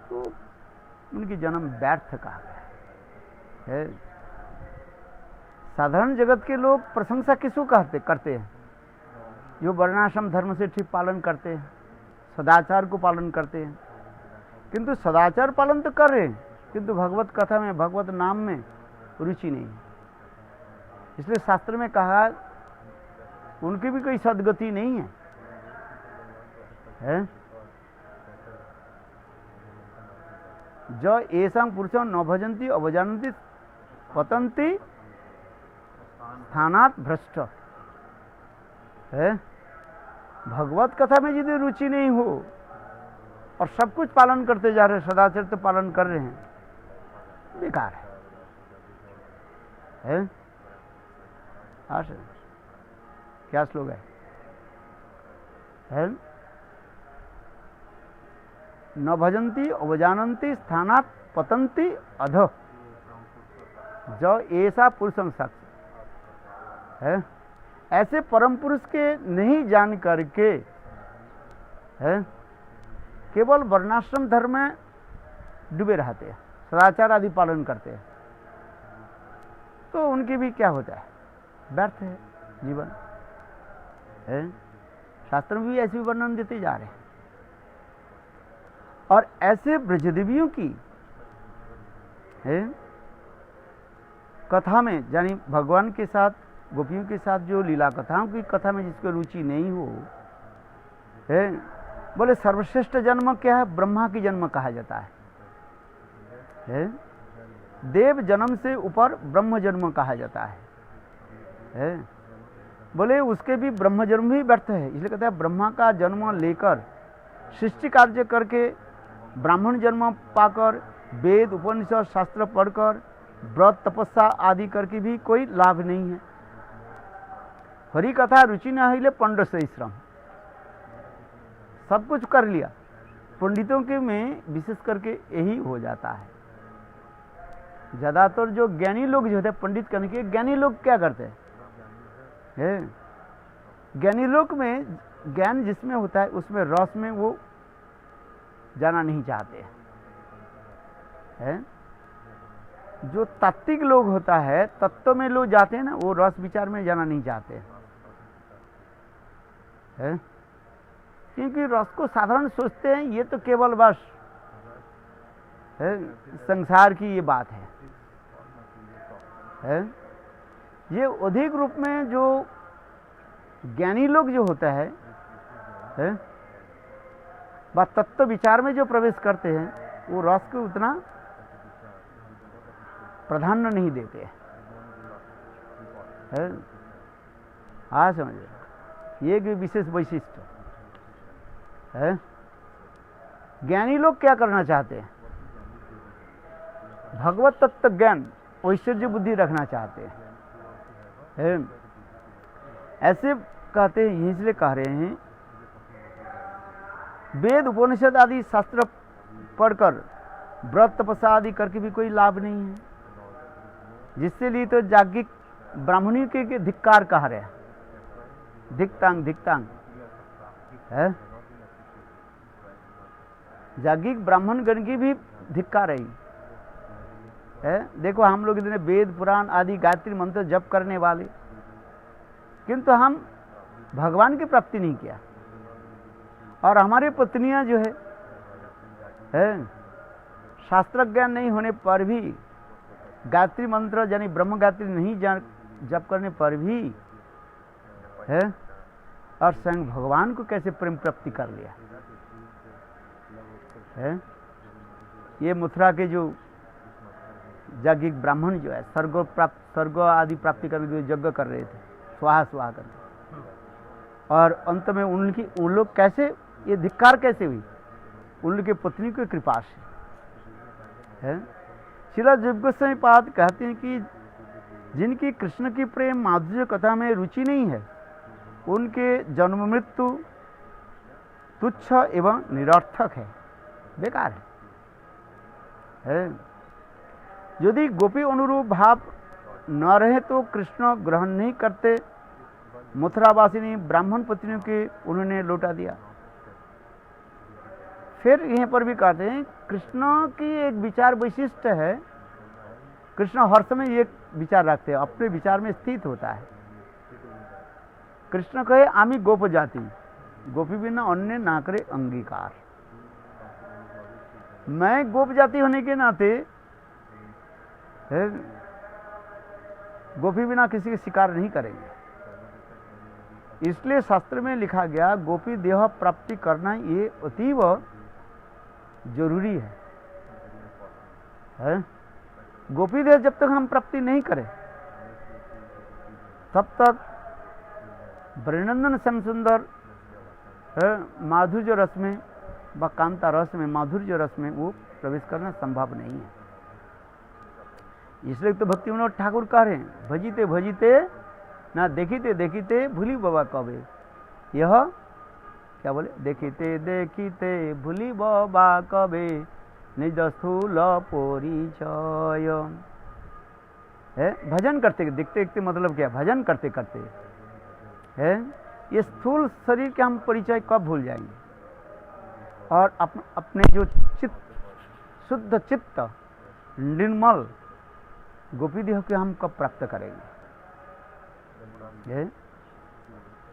[SPEAKER 1] तो उनकी जन्म व्यर्थ कहा गया है। साधारण जगत के लोग प्रशंसा किसको करते हैं? जो वर्णाश्रम धर्म से ठीक पालन करते हैं, सदाचार को पालन करते हैं, किंतु सदाचार पालन तो कर रहे हैं किंतु भगवत कथा में, भगवत नाम में रुचि नहीं है। इसलिए शास्त्र में कहा उनकी भी कोई सदगति नहीं है, ज एषां पुरुषं न भजन्ति अवजानन्ति पतन्ति स्थानात् भ्रष्ट है। भगवत कथा में यदि रुचि नहीं हो और सब कुछ पालन करते जा रहे हैं, सदाचार तो पालन कर रहे हैं, बेकार है। क्या श्लोक है? न भजन्ति अवजानन्ति स्थानात् पतन्ति अधः ज ऐसा पुरुषं साक्ष है। ऐसे परम पुरुष के नहीं जान करके है केवल वर्णाश्रम धर्म में डूबे रहते हैं, सदाचार आदि पालन करते हैं, तो उनकी भी क्या होता है, व्यर्थ है जीवन है। शास्त्र में भी ऐसे वर्णन देते जा रहे हैं। और ऐसे ब्रजदेवियों की है कथा में, यानी भगवान के साथ गोपियों के साथ जो लीला कथाओं की कथा में जिसको रुचि नहीं हो है, बोले सर्वश्रेष्ठ जन्म क्या है? ब्रह्मा की जन्म कहा जाता है। देव जन्म से ऊपर ब्रह्म जन्म कहा जाता है। बोले उसके भी ब्रह्म जन्म भी व्यर्थ है, इसलिए कहते हैं ब्रह्मा का जन्म लेकर सृष्टि कार्य करके ब्राह्मण जन्म पाकर वेद उपनिषद शास्त्र पढ़कर व्रत तपस्या आदि करके भी कोई लाभ नहीं है। हरि कथा रुचि न हिले पंडित से श्रम, सब कुछ कर लिया, पंडितों के में विशेष करके यही हो जाता है। ज्यादातर जो ज्ञानी लोग जो होते हैं, पंडित करने के ज्ञानी लोग क्या करते हैं? ज्ञानी लोग में ज्ञान जिसमें होता है उसमें रस में वो जाना नहीं चाहते हैं। जो तात्विक लोग होता है, तत्व में लोग जाते हैं ना, वो रस विचार में जाना नहीं चाहते हैं, क्योंकि रस को साधारण सोचते हैं, ये तो केवल बस है, संसार की ये बात है। ये अधिक रूप में जो ज्ञानी लोग जो होता है बस तत्व विचार में जो प्रवेश करते हैं, वो रस को उतना प्राधान्य नहीं देते हैं। हाँ समझे, ये एक विशेष वैशिष्ट है। ज्ञानी लोग क्या करना चाहते हैं? भगवत तत्व ज्ञान ऐश्वर्य बुद्धि रखना चाहते हैं। ऐसे कहते हैं, इसलिए कह रहे हैं वेद उपनिषद आदि शास्त्र पढ़कर व्रत तपस्या आदि करके भी कोई लाभ नहीं है, जिससे लिए तो जागिक ब्राह्मणी के धिक्कार कह रहे हैं, धिक्तांग धिक्तांग है। जागिक ब्राह्मण गण की भी धिक्कार रही है। देखो हम लोग इतने वेद पुराण आदि गायत्री मंत्र जप करने वाले, किंतु हम भगवान की प्राप्ति नहीं किया। और हमारी पत्नियां जो है शास्त्र ज्ञान नहीं होने पर भी, गायत्री मंत्र यानी ब्रह्म गायत्री नहीं जप करने पर भी है, और स्वयं भगवान को कैसे प्रेम प्राप्ति कर लिया है। ये मथुरा के जो याज्ञिक ब्राह्मण जो है स्वर्ग आदि प्राप्ति करने के लिए यज्ञ कर रहे थे, स्वाहा स्वाहा करके, और अंत में उन लोग कैसे, ये धिक्कार कैसे हुई? उनकी पत्नी की कृपा से है। श्रील जीव गोस्वामी पाद कहते हैं कि जिनकी कृष्ण की प्रेम माधुर्य कथा में रुचि नहीं है, उनके जन्म मृत्यु तुच्छ एवं निरर्थक है, बेकार है। यदि गोपी अनुरूप भाव न रहे तो कृष्ण ग्रहण नहीं करते। मथुरावासी ने ब्राह्मण पत्नियों के उन्होंने लौटा दिया। फिर यहीं पर भी कहते हैं कृष्ण की एक विचार वैशिष्ट है, कृष्ण हर समय एक विचार रखते हैं, अपने विचार में स्थित होता है। कृष्ण कहे आमी गोप जाति, गोपी बिना अन्य ना करे अंगीकार। मैं गोप जाति होने के नाते गोपी बिना किसी के शिकार नहीं करेंगे। इसलिए शास्त्र में लिखा गया गोपी देह प्राप्ति करना ये अतीव जरूरी है। गोपी देह जब तक हम प्राप्ति नहीं करें तब तक वृणंदन श्याम सुंदर माधुर्य रस में व कांता रस में, माधुर्य रस में वो प्रवेश करना संभव नहीं है। इसलिए तो भक्ति विनोद ठाकुर कह रहे हैं, भजिते भजिते ना देखिते देखिते भूली बाबा कबे। यह क्या बोले, देखिते देखिते भूली बाबा कबे निज स्थूल परिचय। है भजन करते देखते देखते मतलब क्या, भजन करते करते है ये स्थूल शरीर के हम परिचय कब भूल जाएंगे, और अपने जो चित्त शुद्ध चित्त निर्मल गोपी देह के हम कब प्राप्त करेंगे।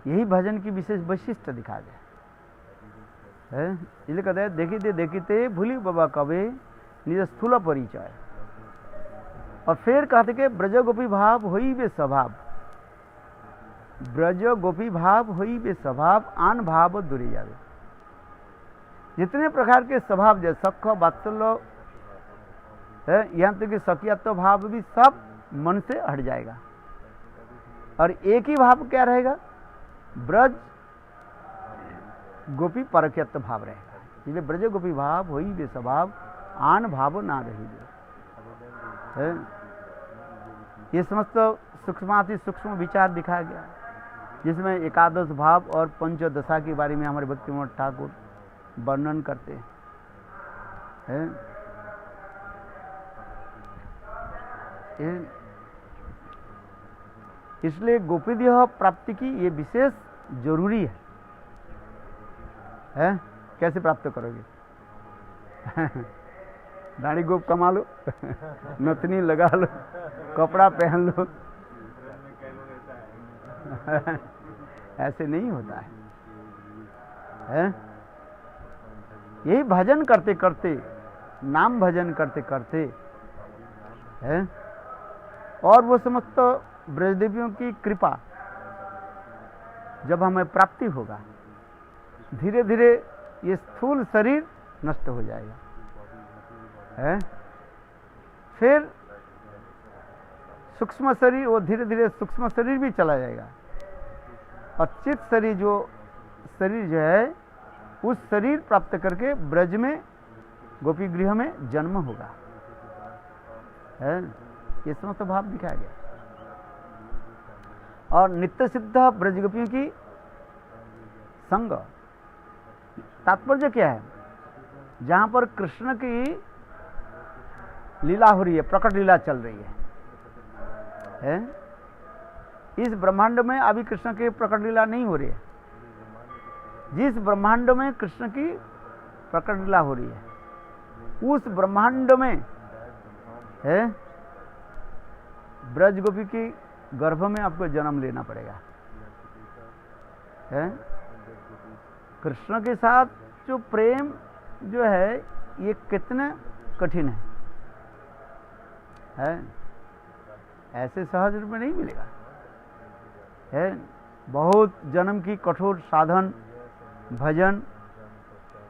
[SPEAKER 1] यही भजन की विशेष वैशिष्ट दिखा गया है। इसलिए कहते हैं देखिते देखिते भूली बाबा कबे निज स्थूल परिचय। और फिर कहते कि ब्रज गोपी भाव होई वे स्वभाव, ब्रज गोपी भाव होई वे स्वभाव आन भाव दूरी जावे। जितने प्रकार के स्वभाव जैसे सख वात्सल्य है, यहाँ तक कि सखियत्व भाव भी सब मन से हट जाएगा, और एक ही भाव क्या रहेगा, ब्रज गोपी परक्यत्व भाव रहेगा। इसलिए ब्रज गोपी भाव होई वे स्वभाव आन भाव ना रही है। ये समस्त सूक्ष्माति सूक्ष्म विचार दिखाया गया, जिसमें एकादश भाव और पंचदशा के बारे में हमारे भक्ति विनोद ठाकुर वर्णन करते हैं। इसलिए गोपी देह प्राप्ति की ये विशेष जरूरी है। कैसे प्राप्त करोगे? दाढ़ी गोप कमा लो, नथनी लगा लो, कपड़ा पहन लो, ऐसे नहीं होता है। यही भजन करते करते, नाम भजन करते करते है, और वो समस्त ब्रजदेवियों की कृपा जब हमें प्राप्ति होगा, धीरे धीरे ये स्थूल शरीर नष्ट हो जाएगा है। फिर सूक्ष्म शरीर, वो धीरे धीरे सूक्ष्म शरीर भी चला जाएगा, और चित्त शरीर जो है उस शरीर प्राप्त करके ब्रज में गोपी गृह में जन्म होगा है। ये समस्त भाव दिखाया गया। और नित्य सिद्ध ब्रज गोपियों की संग, तात्पर्य क्या है, जहां पर कृष्ण की लीला हो रही है, प्रकट लीला चल रही है। इस ब्रह्मांड में अभी कृष्ण की प्रकट लीला नहीं हो रही है। जिस ब्रह्मांड में कृष्ण की प्रकट लीला हो रही है, उस ब्रह्मांड में है ब्रज गोपी की गर्भ में आपको जन्म लेना पड़ेगा है। कृष्ण के साथ जो प्रेम जो है ये कितना कठिन है, ऐसे सहज रूप में नहीं मिलेगा है। बहुत जन्म की कठोर साधन, भजन,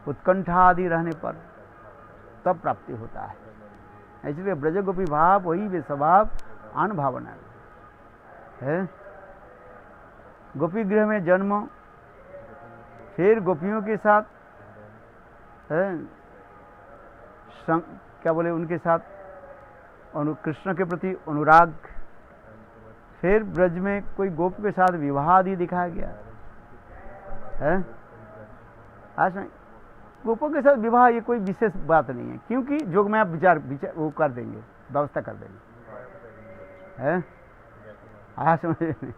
[SPEAKER 1] उत्कंठा आदि रहने पर तब प्राप्ति होता है। इसलिए ब्रज गोपी भाव वही वे स्वभाव आन भावना है। गोपी गृह में जन्म, फिर गोपियों के साथ है क्या बोले, उनके साथ कृष्ण के प्रति अनुराग, फिर ब्रज में कोई गोप के साथ विवाह आदि दिखाया गया है। आज गोपों के साथ विवाह ये कोई विशेष बात नहीं है, क्योंकि जोग में आप विचार वो कर देंगे, व्यवस्था कर देंगे है। आज समझ नहीं,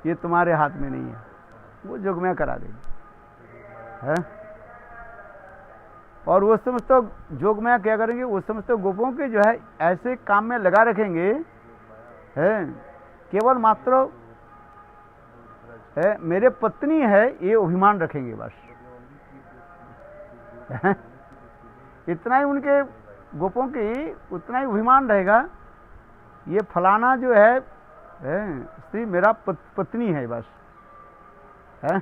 [SPEAKER 1] ये तुम्हारे हाथ में नहीं है, वो जोग में करा देंगे है। और वो समस्त जोग में क्या करेंगे, वो समस्त गोपों के जो है ऐसे काम में लगा रखेंगे है, केवल मात्र है मेरे पत्नी है ये अभिमान रखेंगे बस इतना ही उनके गोपों की उतना ही अभिमान रहेगा, ये फलाना जो है स्त्री मेरा पत्नी है बस है।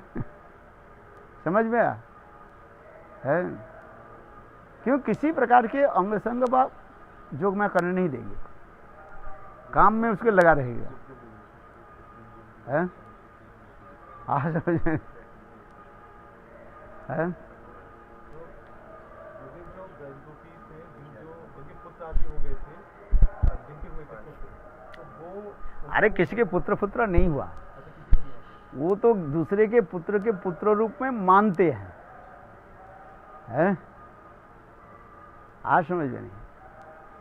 [SPEAKER 1] समझ में है क्यों किसी प्रकार के अंग संग भाव जोग में करने नहीं देंगे, काम में उसके लगा रहेगा। है अरे किसी के पुत्र नहीं हुआ, वो तो दूसरे के पुत्र रूप में मानते हैं। आज समझ में नहीं,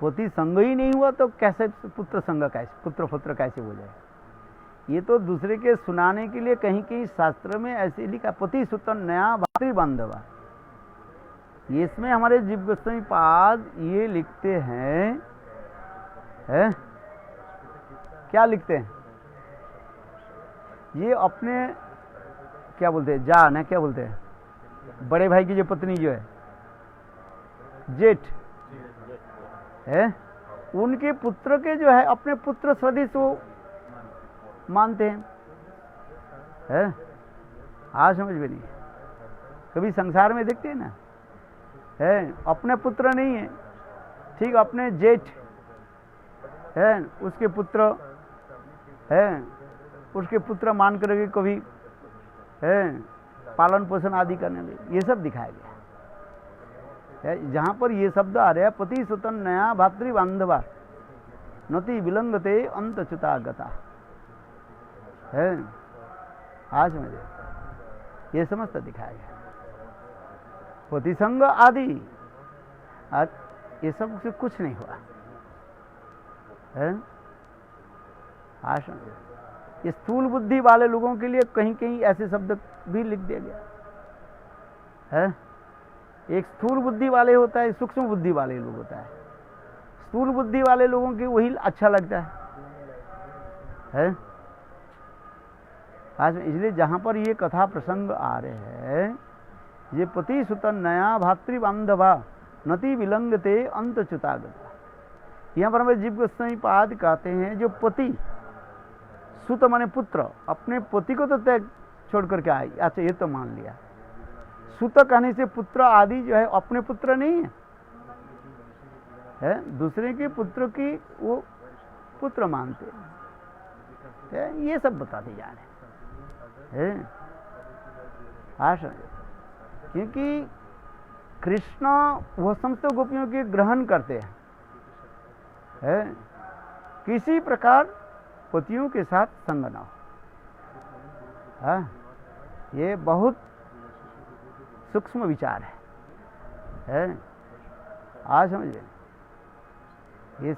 [SPEAKER 1] पति संग ही नहीं हुआ तो कैसे पुत्र संग, कैसे पुत्र कैसे हो जाए? ये तो दूसरे के सुनाने के लिए कहीं कहीं शास्त्र में ऐसे लिखा, पति सुत नया भातृ बांधवा। इसमें हमारे जीव गोस्वामी पाद ये लिखते हैं, क्या लिखते हैं? ये अपने क्या बोलते हैं, जान है, क्या बोलते हैं, बड़े भाई की जो पत्नी जो है जेठ है, उनके पुत्र के जो है अपने पुत्र सदृश वो मानते हैं। आज समझ में नहीं, कभी संसार में देखते हैं ना, है अपने पुत्र नहीं है, ठीक, अपने जेठ है उसके पुत्र है, उसके पुत्र मान करके कभी है पालन पोषण आदि करने लगे। ये सब दिखाया गया है। जहां पर ये शब्द आ रहा है, पति सुतन नया भातृ बांधवा नति विलंगते अंतच्युता गता है। आज में ये समस्त दिखाया गया, पति संग आदि ये सब से कुछ नहीं हुआ है। आज ये स्थूल बुद्धि वाले लोगों के लिए कहीं कहीं ऐसे शब्द भी लिख दिया गया है। एक स्थूल बुद्धि वाले होता है, सूक्ष्म बुद्धि वाले लोग होता है। स्थूल बुद्धि वाले लोगों की वही अच्छा लगता है। आज इसलिए जहां पर ये कथा प्रसंग आ रहे हैं, ये पति सुतन नया भातृ बांधवा नति विलंगते अंतच्युतागता, यहां पर हमें जीव गोस्वामी पाद कहते हैं, जो पति सुत माने पुत्र, अपने पति को तो त्याग छोड़ करके आए, अच्छा ये तो मान लिया। सुत कहने से पुत्र आदि जो है अपने पुत्र नहीं है, दूसरे के पुत्र की वो पुत्र मानते हैं। ये सब बताते जा रहे हैं। आशा क्योंकि कृष्ण वह समस्त गोपियों के ग्रहण करते हैं, किसी प्रकार पतियों के साथ संग न हो। ये बहुत सूक्ष्म विचार है। आज समझिए, ये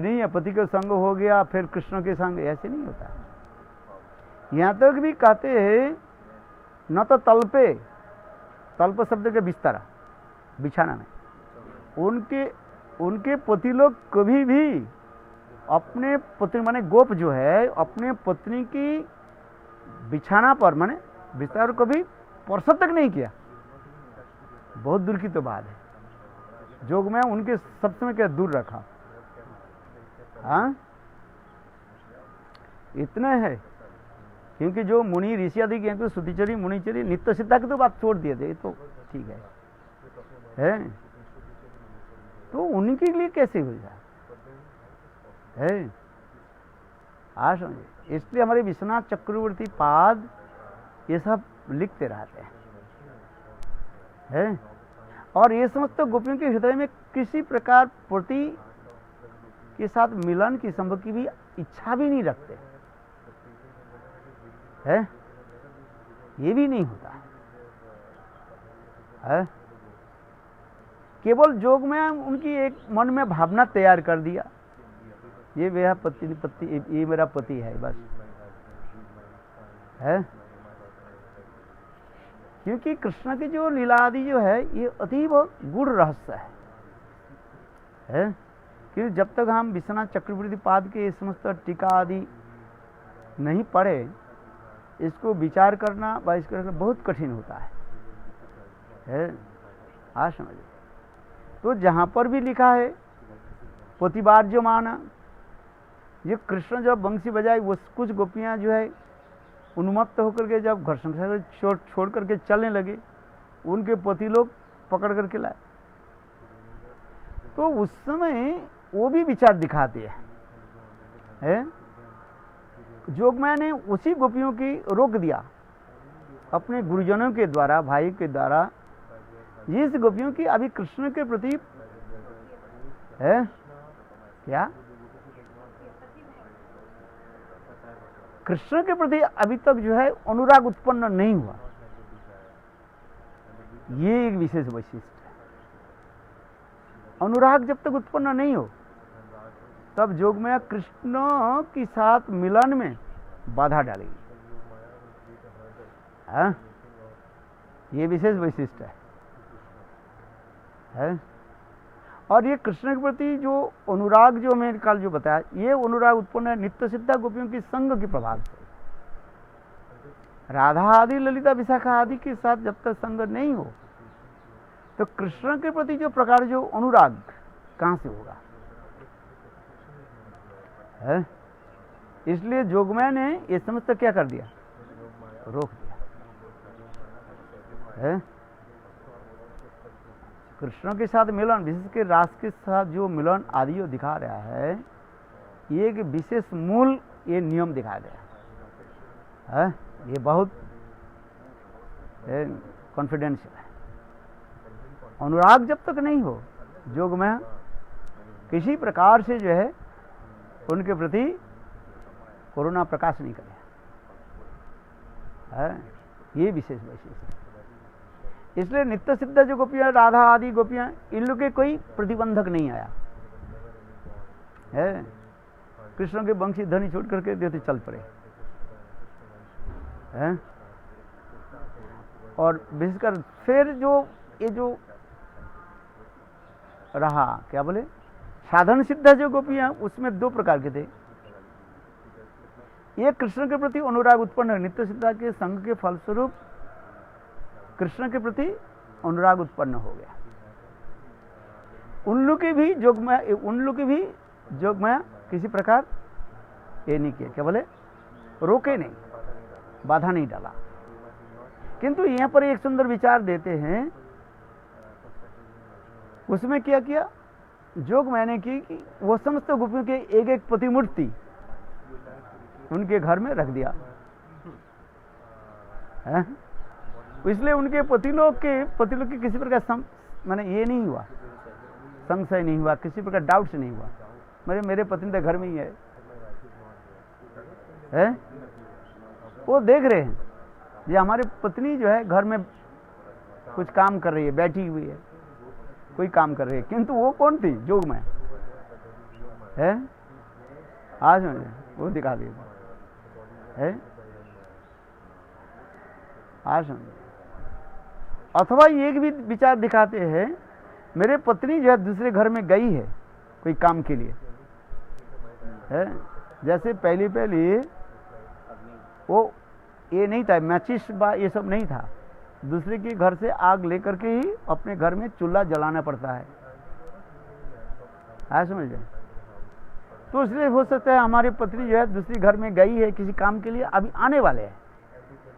[SPEAKER 1] नहीं है पति का संग हो गया फिर कृष्ण के संग, ऐसे नहीं होता। यहां तक भी कहते हैं न तो तल्पे, तल्प शब्द के बिस्तर, बिछाना में, उनके पति लोग कभी भी अपने पत्नी माने गोप जो है अपने पत्नी की बिछाना पर माने बिस्तर कभी स्पर्श तक नहीं किया। बहुत दूर की तो बात है, जोग में उनके सब समय क्या दूर रखा। इतना है, क्योंकि जो मुनि ऋषि आदि के तो सुतिचरी मुनिचरी नित्य सिद्धा की तो बात छोड़ दिए थे, तो ठीक है। तो उनके लिए कैसे हो जाए है। आज समझे, इसलिए हमारे विश्वनाथ चक्रवर्ती पाद ये सब लिखते रहते हैं। और ये समस्त गोपियों के हृदय में किसी प्रकार पति के साथ मिलन की संभव की भी इच्छा भी नहीं रखते है, ये भी नहीं होता है। केवल जोग में उनकी एक मन में भावना तैयार कर दिया, ये मेरा पति, ये मेरा पति है, बस है। क्योंकि कृष्ण की जो लीला आदि जो है ये अतीब गूढ़ रहस्य है। क्योंकि जब तक हम विश्वनाथ चक्रवर्ती पाद के समस्त टीका आदि नहीं पढ़े, इसको विचार करना बाइस करना बहुत कठिन होता है। आज समझिए, तो जहां पर भी लिखा है पतिवार्य माना, ये कृष्ण जब बंसी बजाई, वो कुछ गोपियां जो है उन्मत्त होकर के जब घर संसार छोड़ करके चलने लगे, उनके पति लोग पकड़ करके लाए। तो उस समय वो भी विचार दिखाते है? जोगमाया ने उसी गोपियों की रोक दिया अपने गुरुजनों के द्वारा, भाई के द्वारा, जिस गोपियों की अभी कृष्ण के प्रति है क्या, कृष्ण के प्रति अभी तक जो है अनुराग उत्पन्न नहीं हुआ। ये एक विशेष वैशिष्ट है। अनुराग जब तक उत्पन्न नहीं हो तब जोगमाया कृष्ण के साथ मिलन में बाधा डालेगी। ये विशेष वैशिष्ट है? और ये कृष्ण के प्रति जो अनुराग जो मैंने कल जो बताया, ये अनुराग उत्पन्न है नित्य सिद्धा गोपियों की संग के प्रभाव से। राधा आदि, ललिता, विशाखा आदि के साथ जब तक संग नहीं हो तो कृष्ण के प्रति जो प्रकार जो अनुराग कहां से होगा? है? इसलिए जोगमाया ने ये समझता क्या कर दिया, रोक दिया है? कृष्ण के साथ मिलन, विशेष के रास के साथ जो मिलन आदि जो दिखा रहा है, ये एक विशेष मूल ये नियम दिखा रहा है? ये बहुत कॉन्फिडेंशियल है। अनुराग जब तक नहीं हो जोगमाया किसी प्रकार से जो है उनके प्रति करुणा प्रकाश नहीं करे है? ये विशेष वैशिष्ट है। इसलिए नित्य सिद्ध जो गोपियां, राधा आदि गोपियां, इन लोग के कोई प्रतिबंधक नहीं आया है? कृष्ण के वंशी धनी छोड़ करके देते चल पड़े है? और विशेषकर फिर जो ये जो रहा क्या बोले, साधन सिद्ध जो गोपियां, उसमें दो प्रकार के थे। ये कृष्ण के प्रति अनुराग उत्पन्न है, नित्य सिद्धा के संग के फलस्वरूप कृष्ण के प्रति अनुराग उत्पन्न हो गया। उन लोग के भी जोगमाया किसी प्रकार ये नहीं किया, क्या बोले, रोके नहीं, बाधा नहीं डाला। किंतु यहां पर एक सुंदर विचार देते हैं, उसमें क्या किया जोगमाया ने की कि वो समस्त गोपियों के एक एक प्रतिमूर्ति उनके घर में रख दिया है? इसलिए उनके पति लोग के किसी प्रकार मैंने ये नहीं हुआ, संशय नहीं हुआ, किसी प्रकार डाउट नहीं हुआ, मेरे पत्नी तो घर में ही है? वो देख रहे हैं ये हमारी पत्नी जो है घर में कुछ काम कर रही है, बैठी हुई है, कोई काम कर रही है, किंतु वो कौन थी? जोगमाया है? आज वो दिखा दिया है? आज अथवा एक भी विचार दिखाते हैं, मेरे पत्नी जो है दूसरे घर में गई है कोई काम के लिए है? जैसे पहली वो ये नहीं था, मैचिस ये सब नहीं था, दूसरे के घर से आग लेकर के ही अपने घर में चूल्हा जलाना पड़ता है। समझ गए? तो इसलिए हो सकता है हमारी पत्नी जो है दूसरी घर में गई है किसी काम के लिए, अभी आने वाले हैं,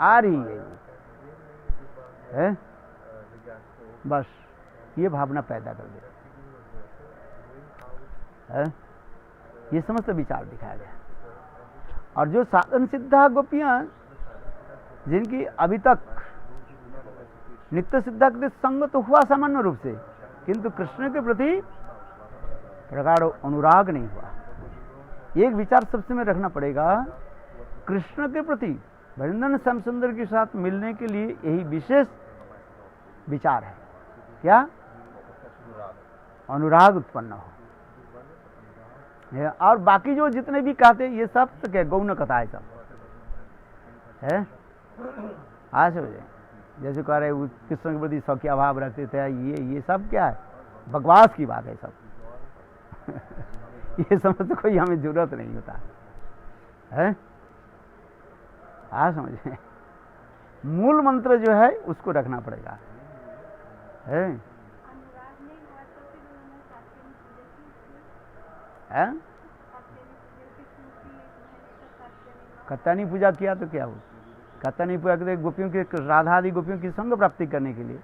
[SPEAKER 1] आ रही है? बस ये भावना पैदा कर दे है? ये समस्त विचार दिखाया गया। और जो साधन सिद्धा गोपियां जिनकी अभी तक नित्य सिद्धा के संग तो हुआ सामान्य रूप से, किंतु कृष्ण के प्रति प्रगाढ़ अनुराग नहीं हुआ। एक विचार सबसे में रखना पड़ेगा, कृष्ण के प्रति वृंदावन श्याम सुंदर के साथ मिलने के लिए यही विशेष विचार है, क्या? अनुराग उत्पन्न हो। और बाकी जो जितने भी कहते ये सब तो क्या गौण कथा है, सब है? आज जैसे कह रहे कृष्ण के प्रति सौख्या भाव रखते थे, ये सब क्या है? बकवास की बात है सब। ये समझ कोई हमें जरूरत नहीं होता है? समझे? मूल मंत्र जो है उसको रखना पड़ेगा है? कत्यानी पूजा किया तो क्या हो? कत्यानी पूजा के गोपियों के, राधा आदि गोपियों की संग प्राप्ति करने के लिए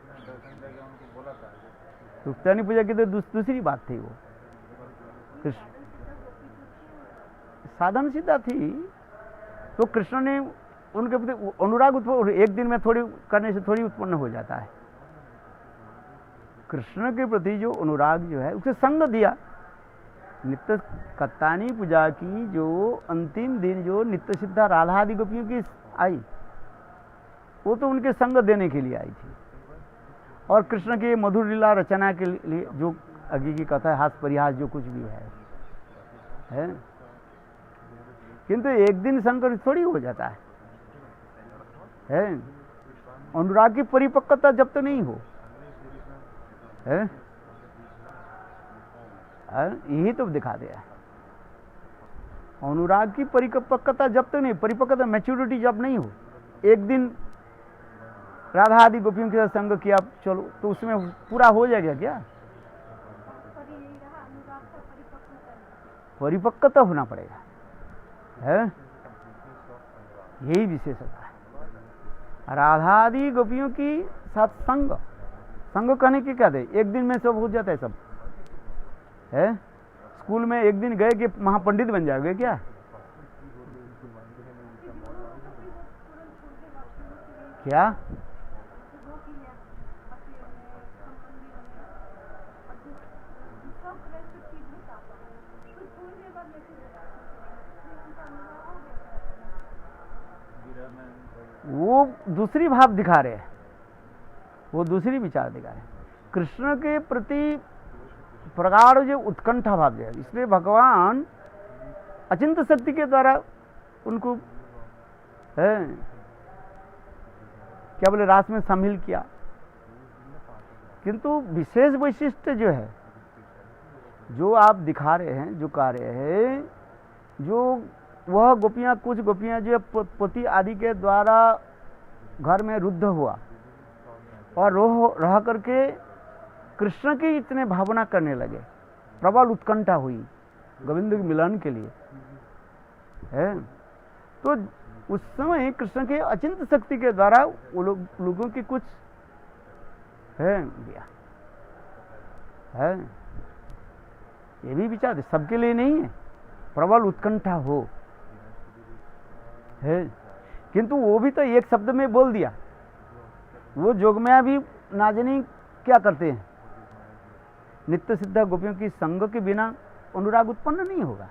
[SPEAKER 1] रुक्मिणी पूजा की तो दूसरी बात थी। वो कृष्ण साधन सीधा थी, तो कृष्ण ने उनके प्रति अनुराग उत्पन्न एक दिन में थोड़ी करने से थोड़ी उत्पन्न हो जाता है। कृष्ण के प्रति जो अनुराग जो है उसे संग दिया। नित्य कत्तानी पूजा की जो अंतिम दिन जो नित्य सिद्धा राधा आदि गोपियों की आई, वो तो उनके संग देने के लिए आई थी। और कृष्ण के मधुर लीला रचना के लिए जो आगे की कथा है, हास परिहास जो कुछ भी है? किंतु एक दिन संकर थोड़ी हो जाता है? अनुराग की परिपक्वता जब तो नहीं हो है, यही तो दिखा दिया। अनुराग की परिपक्वता जब तक नहीं, परिपक्वता मैच्योरिटी जब नहीं हो, एक दिन राधा आदि गोपियों के साथ संग किया चलो तो उसमें पूरा हो जाएगा क्या? परिपक्वता होना पड़ेगा है, यही विशेषता है। राधा आदि गोपियों की साथ संग, संग कहने की क्या दे, एक दिन में सब हो जाता है सब है। स्कूल में एक दिन गए कि महापंडित बन जाओगे क्या? क्या वो दूसरी भाव दिखा रहे हैं, वो दूसरी विचार दिखा रहे हैं। कृष्ण के प्रति प्रगाढ़ जो उत्कंठा भाव है, इसलिए भगवान अचिंत शक्ति के द्वारा उनको है क्या बोले रास में शामिल किया। किंतु विशेष वैशिष्ट्य जो है, जो आप दिखा रहे हैं, जो कह रहे हैं, जो वह गोपियां, कुछ गोपियां जो पति आदि के द्वारा घर में रुद्ध हुआ और रह करके कृष्ण की इतने भावना करने लगे, प्रबल उत्कंठा हुई गोविंद के मिलन के लिए है। तो उस समय कृष्ण के अचिंत शक्ति के द्वारा वो लोगों की कुछ है दिया है, ये भी विचार सबके लिए नहीं है, प्रबल उत्कंठा हो है। किंतु वो भी तो एक शब्द में बोल दिया। वो जोगमाया भी नाजनी क्या करते हैं, नित्य सिद्धा गोपियों की संग के बिना अनुराग उत्पन्न नहीं होगा।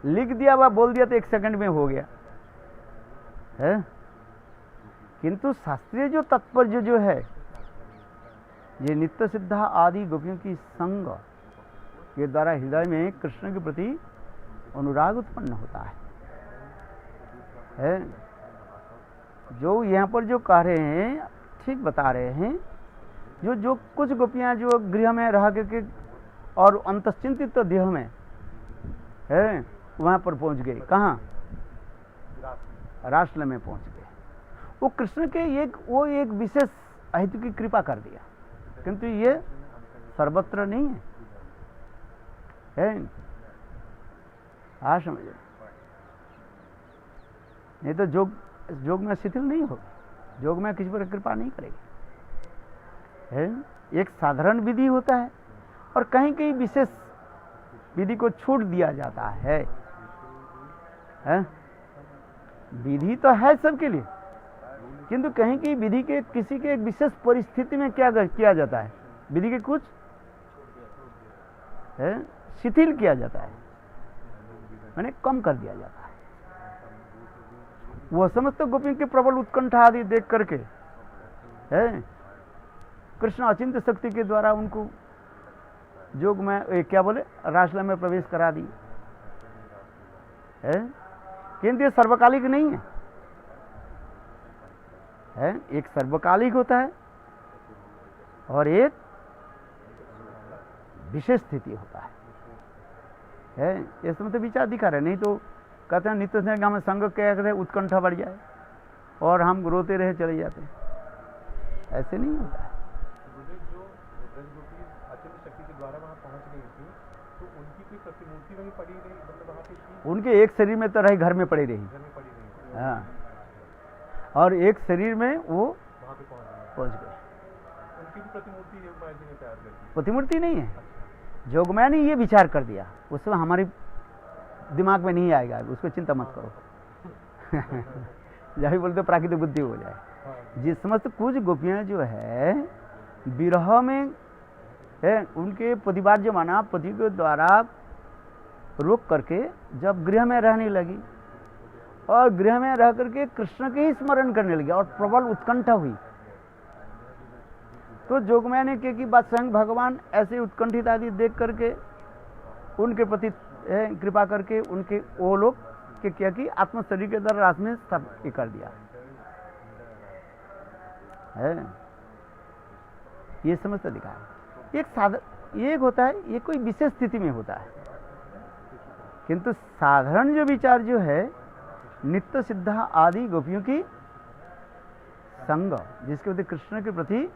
[SPEAKER 1] लिख दिया वा बोल दिया तो एक सेकंड में हो गया है। किंतु शास्त्रीय जो तात्पर्य जो है, ये नित्य सिद्धा आदि गोपियों की संग के द्वारा हृदय में कृष्ण के प्रति अनुराग उत्पन्न होता है। जो यहाँ पर जो कह रहे हैं ठीक बता रहे हैं। जो कुछ गोपियां जो गृह में रह करके और अंतश्चिंतित तो देह में है, वहां पर पहुंच गए। कहाँ? रासलीला में पहुंच गए। वो कृष्ण के वो एक विशेष अहितु की कृपा कर दिया, किंतु ये सर्वत्र नहीं है। हाँ समझे, नहीं तो जोग में शिथिल नहीं होगा, जोग में किसी पर कृपा नहीं करेगी है। एक साधारण विधि होता है और कहीं कहीं विशेष विधि को छूट दिया जाता है। विधि तो है सबके लिए, किंतु कहीं कहीं विधि के किसी के एक विशेष परिस्थिति में क्या किया जाता है, विधि के कुछ है शिथिल किया जाता है, माने कम कर दिया जाता है। वह समस्त गोपियों के प्रबल उत्कंठा आदि देख करके है कृष्ण अचिंत शक्ति के द्वारा उनको जोग में क्या बोले रासलीला में प्रवेश करा दी है। किंतु ये सर्वकालिक नहीं है, एक सर्वकालिक होता है और एक विशेष स्थिति होता है। इसमें तो विचार दिखा रहे, नहीं तो कहते हैं नित्य से में संग क्या कहते हैं उत्कंठा बढ़ जाए और हम रोते रहे चले जाते हैं, ऐसे नहीं होता है। उनके एक शरीर में तो रही, घर में पड़ी रही, हाँ, और एक शरीर में वो पहुंच गए।
[SPEAKER 2] की प्रतिमूर्ति जोगमाया जी ने तैयार कर दी?
[SPEAKER 1] प्रतिमूर्ति नहीं है, जोगमाया ने ये विचार कर दिया, उसमें हमारे दिमाग में नहीं आएगा, उसको चिंता मत करो। जब भी बोलते प्राकृतिक बुद्धि हो जाए। जिस समस्त कुछ गोपियां जो है विरह में है, उनके पतिवार जो माना पति के द्वारा रोक करके जब गृह में रहने लगी और गृह में रह करके कृष्ण के ही स्मरण करने लगी और प्रबल उत्कंठा हुई, तो जोगमाया ने क्या कि बात स्वयं भगवान ऐसे उत्कंठित आदि देख करके उनके प्रति कृपा करके उनके वो लोग के क्या कि आत्म शरीर के द्वारा रास में सब ये कर दिया है। ये समझता दिखा है। एक साधारण एक होता है, ये कोई विशेष स्थिति में होता है, किंतु साधारण जो विचार जो है नित्य सिद्धा आदि गोपियों की संग, जिसके प्रति कृष्ण के प्रति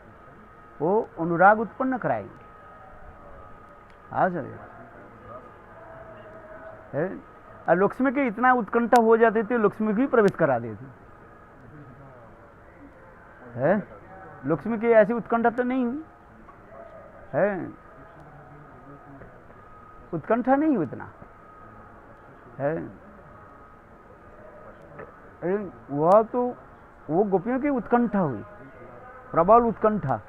[SPEAKER 1] वो अनुराग उत्पन्न कराएंगे। आज लक्ष्मी के इतना उत्कंठा हो जाते थे, लक्ष्मी की प्रवेश करा देती है। लक्ष्मी की ऐसी उत्कंठा तो नहीं हुई है, उत्कंठा नहीं हुई इतना है। वह तो वो गोपियों की उत्कंठा हुई, प्रबल उत्कंठा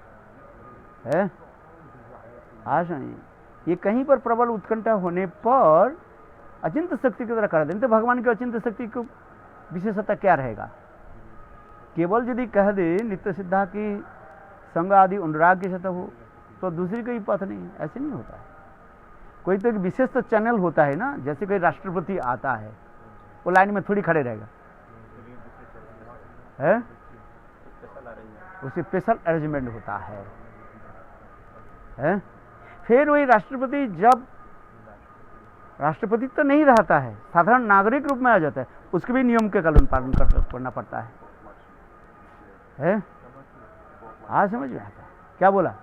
[SPEAKER 1] है। आज नहीं, ये कहीं पर प्रबल उत्कंठा होने पर अचिंत शक्ति की तरह करा दें, तो भगवान की अचिंत शक्ति को विशेषता क्या रहेगा? केवल यदि कह दे नित्य सिद्धा की संग आदि अनुराग की सतह हो तो दूसरी कोई पथ नहीं, ऐसे नहीं होता है। कोई तो एक विशेष तो चैनल होता है ना, जैसे कोई राष्ट्रपति आता है वो लाइन में थोड़ी खड़े रहेगा है, उसे स्पेशल अरेंजमेंट होता है। फिर वही राष्ट्रपति जब राष्ट्रपति तो नहीं रहता है, साधारण नागरिक रूप में आ जाता है, उसके भी नियम के पालन करना पड़ता है। आज समझ में आता है क्या बोला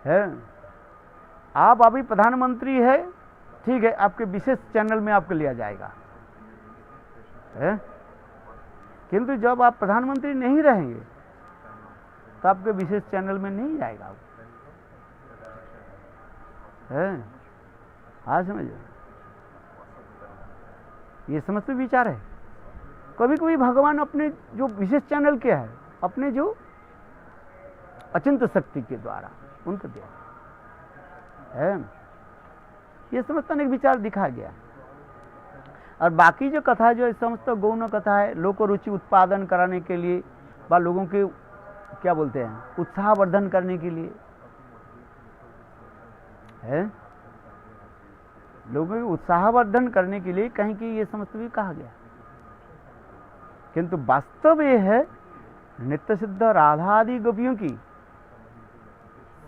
[SPEAKER 1] है? आप अभी प्रधानमंत्री है, ठीक है, आपके विशेष चैनल में आपको लिया जाएगा है, किंतु जब आप प्रधानमंत्री नहीं रहेंगे तो आपके विशेष चैनल में नहीं जाएगा है। आज समझो, ये समस्त विचार है। कभी कभी भगवान अपने जो विशेष चैनल क्या है, अपने जो अचिंत शक्ति के द्वारा उनको दिया है। ये समस्त अनेक विचार दिखा गया। और बाकी जो कथा जो समस्त गौण कथा है, लोक रुचि उत्पादन कराने के लिए व लोगों के क्या बोलते हैं उत्साहवर्धन करने के लिए है, लोगों को उत्साहवर्धन करने के लिए कहीं की ये समस्त भी कहा गया, किंतु वास्तव ये है नित्य सिद्ध राधा आदि गोपियों की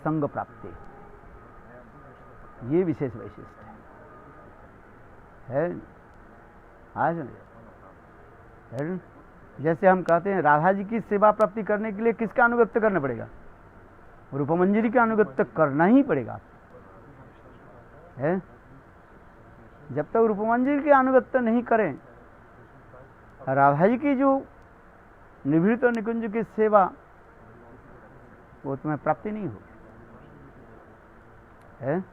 [SPEAKER 1] संग प्राप्ति, ये विशेष वैशिष्ट है। आज है जैसे हम कहते हैं राधा जी की सेवा प्राप्ति करने के लिए किसका अनुगत्य करना पड़ेगा? रूपमंजरी का अनुगत्य करना ही पड़ेगा है। जब तक रूपमंजरी के अनुगत्य नहीं करें, राधा जी की जो निभृत और निकुंज की सेवा वो तुम्हें प्राप्ति नहीं हो है,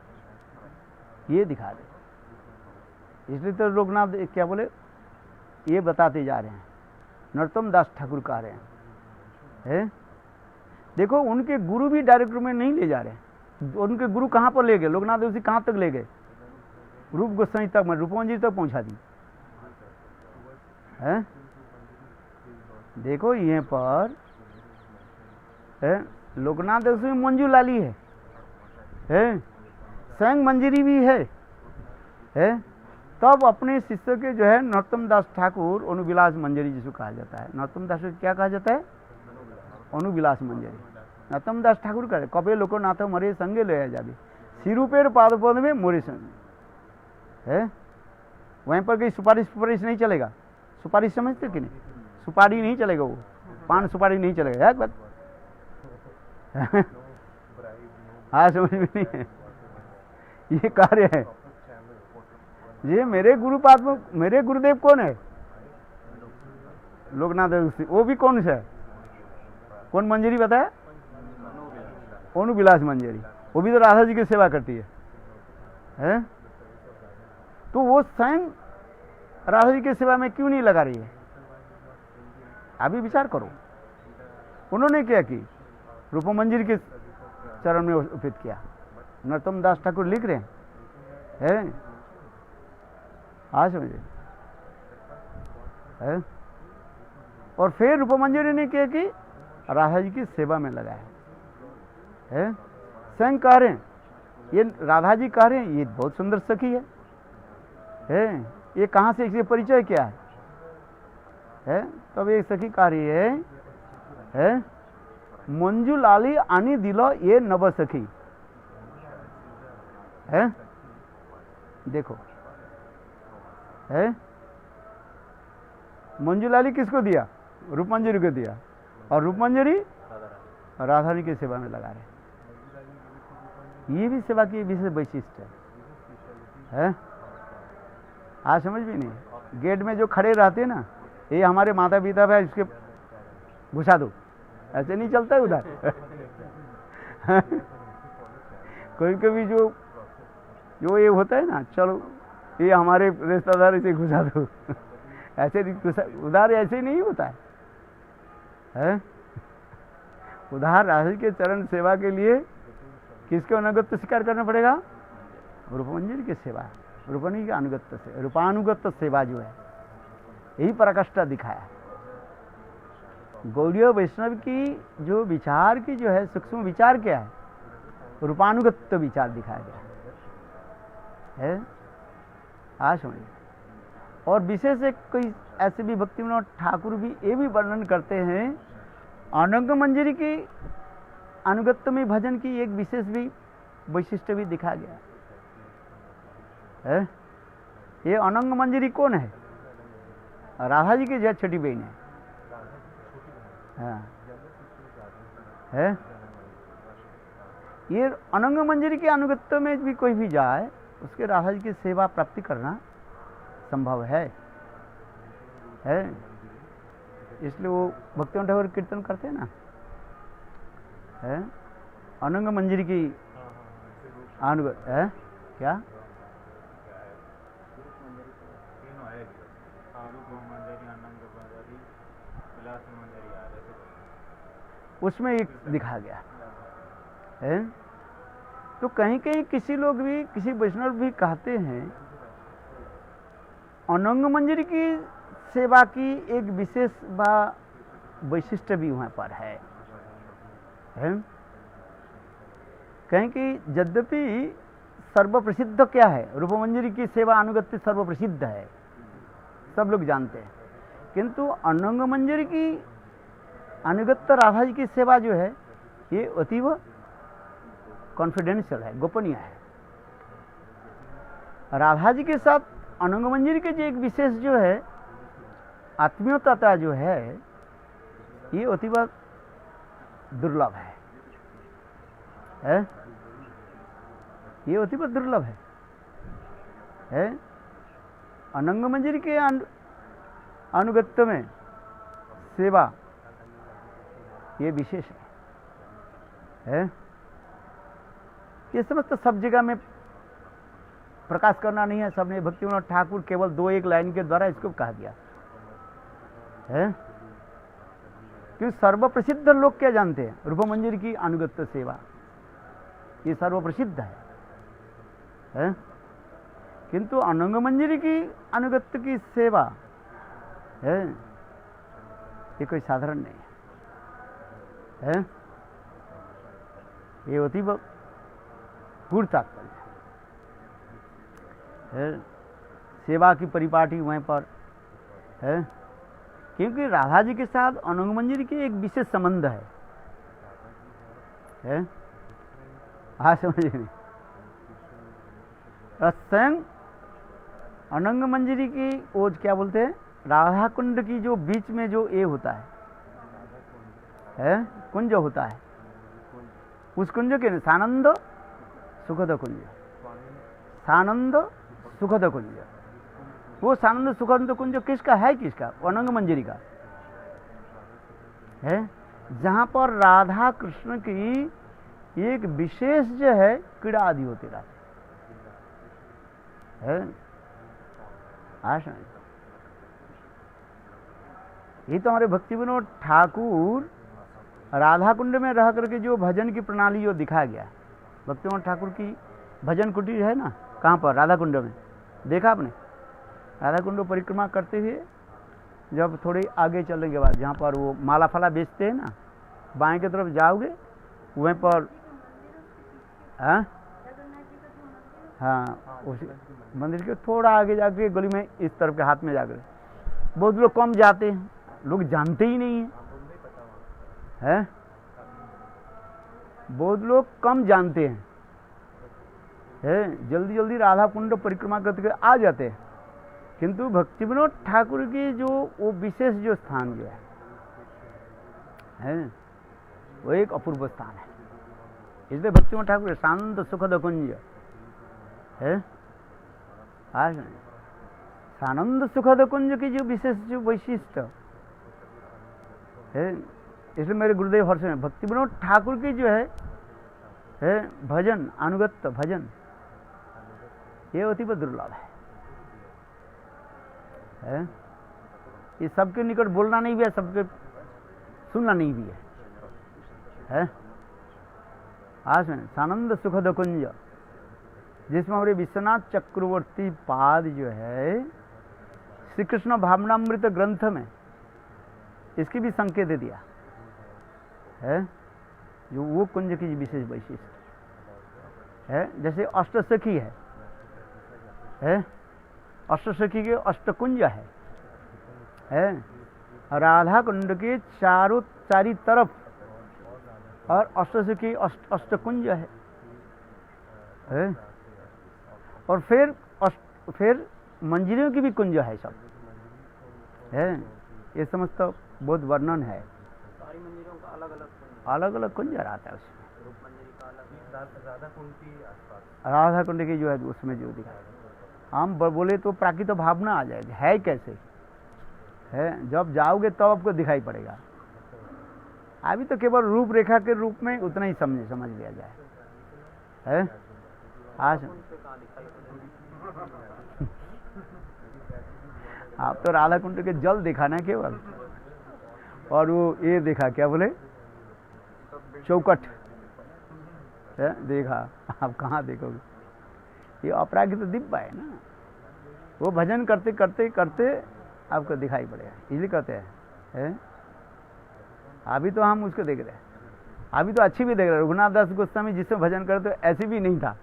[SPEAKER 1] ये दिखा दे। इसलिए तो लोग ना क्या बोले ये बताते जा रहे हैं, नरोत्तम दास ठाकुर कह रहे हैं देखो उनके गुरु भी डायरेक्ट रूप में नहीं ले जा रहे। उनके गुरु कहाँ पर ले गए? लोकनाथ देव कहाँ तक ले गए? रूप गोस्वामी तक, मैं रूपमंजरी तक पहुंचा दी है। देखो यहाँ पर लोकनाथ देव में मंजू लाली है, स्वयं मंजरी भी है तब अपने शिष्य के जो है नरोत्तम दास ठाकुर अनुविलास मंजरी जिसको कहा जाता है। नरोत्तम दास क्या कहा जाता है? अनुविलास मंजरी। नरोत्तम दास ठाकुर करे कपे लोको नाथ मरे संगे ले जाबे सिरूपेर पादपद में मोरे संग है। वहीं पर कोई सुपारिश नहीं चलेगा। सुपारिश समझते कि नहीं? सुपारी नहीं चलेगा, वो पान सुपारी नहीं चलेगा है बात। हाँ समझ में नहीं है, ये कार्य है। ये मेरे मेरे गुरुदेव कौन है? लोकनाथ देव। वो भी कौन सा है? कौन मंजरी बताया? अनुविलास मंजरी, वो भी तो राधा जी की सेवा करती है? तो वो स्वयं राधा जी की सेवा में क्यों नहीं लगा रही है? अभी विचार करो। उन्होंने क्या की? रूप मंजरी के चरण में उपस्थित किया। नरोत्तम दास ठाकुर लिख रहे हैं, आज समझे है? और फिर रूप मंजरी ने क्या की? राधा जी की सेवा में लगाया है। स्वयं कह रहे हैं, ये राधा जी कह रहे हैं ये बहुत सुंदर सखी है? ये कहाँ से, इसके परिचय क्या है? तब ये सखी कह रही है मंजू लाली आनी दिलो ये नव सखी है। देखो है, मंजू लाली किसको दिया? रूप मंजरी को दिया, और रूप मंजरी राधा जी की सेवा में लगा रहे। ये भी सेवा की विशेष वैशिष्ट है? आज समझ भी नहीं। गेट में जो खड़े रहते हैं ना, ये हमारे माता पिता है, इसके घुसा दो, ऐसे नहीं चलता है उधर। कोई कभी जो ये होता है ना, चलो ये हमारे रिश्तेदार, इसे घुसा दो, ऐसे उधार ऐसे नहीं होता है? उधार राधा के चरण सेवा के लिए किसके अनुगत्य स्वीकार करना पड़ेगा? रूप मंजरी की सेवा, रूपनी के अनुगत्य से, रूपानुगत्य सेवा जो है, यही पराकाष्ठा दिखाया। गौड़ीय वैष्णव की जो विचार की जो है सूक्ष्म विचार क्या है? रूपानुगत्य विचार दिखाया गया है। आज समझिए। और विशेष एक कोई ऐसे भी भक्ति विनोद ठाकुर भी ये भी वर्णन करते हैं, अनंग मंजरी की अनुगत्य में भजन की एक विशेष भी वैशिष्ट भी दिखा गया है। ये अनंग मंजरी कौन है? राधा जी की जय छोटी बहन है। ये अनंग मंजरी के अनुगत्य में भी कोई भी जाए, उसके राधा जी की सेवा प्राप्ति करना संभव है। इसलिए वो भक्ति विनोद ठाकुर कीर्तन करते हैं ना, है अनंग मंजरी की अनुगत है क्या? उसमें एक दिखा गया है। तो कहीं कहीं किसी लोग भी, किसी वैष्णव भी कहते हैं अनंग मंजरी की सेवा की एक विशेष वैशिष्ट भी वहां पर है? कहीं कि यद्यपि सर्वप्रसिद्ध क्या है? रूप मंजरी की सेवा अनुगत्य सर्वप्रसिद्ध है, सब लोग जानते हैं, किंतु अनंग मंजरी की अनुगत्य राधा जी की सेवा जो है ये अतीव कॉन्फिडेंशियल है, गोपनीय है। राधा जी के साथ अनंग मंजरी के जो एक विशेष जो है आत्मीयता जो है, ये अतीव दुर्लभ है? ये अतीव दुर्लभ है? अनंग मंजरी के अनुगत्य में सेवा ये विशेष है? ये समस्त सब जगह में प्रकाश करना नहीं है। सबने भक्ति विनोद ठाकुर केवल 2-1 लाइन के द्वारा इसको कहा गया है। क्योंकि सर्वप्रसिद्ध लोग क्या जानते हैं? रूप मंजरी की अनुगत्य सेवा ये सर्वप्रसिद्ध है? किंतु अनंग मंजरी की अनुगत्य की सेवा है ये कोई साधारण नहीं है? ये होती पूर्ण तात्पर्य है। सेवा की परिपाटी वहीं पर है, क्योंकि राधा जी के साथ अनंग मंजरी की एक विशेष संबंध है? हाँ समझिए नहीं। स्वयं अनंग मंजरी की वो क्या बोलते हैं, राधा कुंड की जो बीच में जो ये होता है कुंज होता है, उस कुंज के सानंद सुखद कुंज, सानंद सुखद कुंज, वो सानंद सुखद कुंज किसका है? किसका? अनंग मंजरी का है, जहां पर राधा कृष्ण की एक विशेष जो है क्रीड़ा आदि होते रहते है। आशा ये तो हमारे भक्ति विनोद ठाकुर राधा कुंड में रह करके जो भजन की प्रणाली जो दिखाया गया, भक्ति विनोद ठाकुर की भजन कुटीर है ना, कहाँ पर? राधा कुंड में। देखा आपने? राधा कुंड परिक्रमा करते हुए जब थोड़े आगे चलने के बाद जहाँ पर वो माला फाला बेचते हैं ना, बाएं की तरफ जाओगे वहीं पर हाँ उसी मंदिर के थोड़ा आगे जाके गली में इस तरफ के हाथ में जाकर बहुत लोग कम जाते हैं, लोग जानते ही नहीं है, बहुत लोग कम जानते हैं, जल्दी जल्दी राधा कुंड परिक्रमा करके आ जाते हैं, किंतु भक्ति विनोद ठाकुर की जो वो विशेष जो स्थान जो है वो एक अपूर्व स्थान है। इसलिए भक्ति विनोद ठाकुर शांत सुखद कुंज है। आज सानंद सुखद कुंज की जो विशेष जो वैशिष्ट है, इसलिए मेरे गुरुदेव हर्ष में भक्ति विनोद ठाकुर की जो है भजन, अनुगत्य भजन, ये अति दुर्लभ है। ये सबके निकट बोलना नहीं भी है, सबके सुनना नहीं भी है। आज में सानंद सुखद कुंज, जिसमें हमारे विश्वनाथ चक्रवर्ती पाद जो है श्री कृष्ण भावनामृत ग्रंथ में इसकी भी संकेत दे दिया है, जो वो कुंज की विशेष वैशिष्ट है। जैसे अष्टसखी है, अष्टसखी के अष्टकुंज है, राधा कुंड के चारी तरफ और अष्टसखी अष्टकुंज है। और फिर मंजिलों की भी कुंज है, सब है। ये समस्त बहुत वर्णन है,
[SPEAKER 3] सारी मंदिरों का
[SPEAKER 1] अलग अलग कुंज रहता है उसमें।
[SPEAKER 2] राधा कुंड
[SPEAKER 1] राधा कुंड
[SPEAKER 2] की
[SPEAKER 1] की जो है उसमें जो दिखा, हम बोले तो प्राकृत भावना आ जाएगी, है कैसे है, जब जाओगे तब आपको दिखाई पड़ेगा। अभी तो केवल रूपरेखा के रूप में उतना ही समझ लिया जाए है। आज आप तो राधा कुंड के जल देखा ना केवल, और वो ये देखा, क्या बोले, चौकट है देखा, आप कहाँ देखोगे? ये अपरागित दिव्य है ना, वो भजन करते करते करते आपको दिखाई पड़ेगा, इसलिए कहते हैं। अभी तो हम उसको देख रहे हैं, अभी तो अच्छी भी देख रहे हैं। रघुनाथ दास गोस्वामी जिसमें भजन करते ऐसी भी नहीं था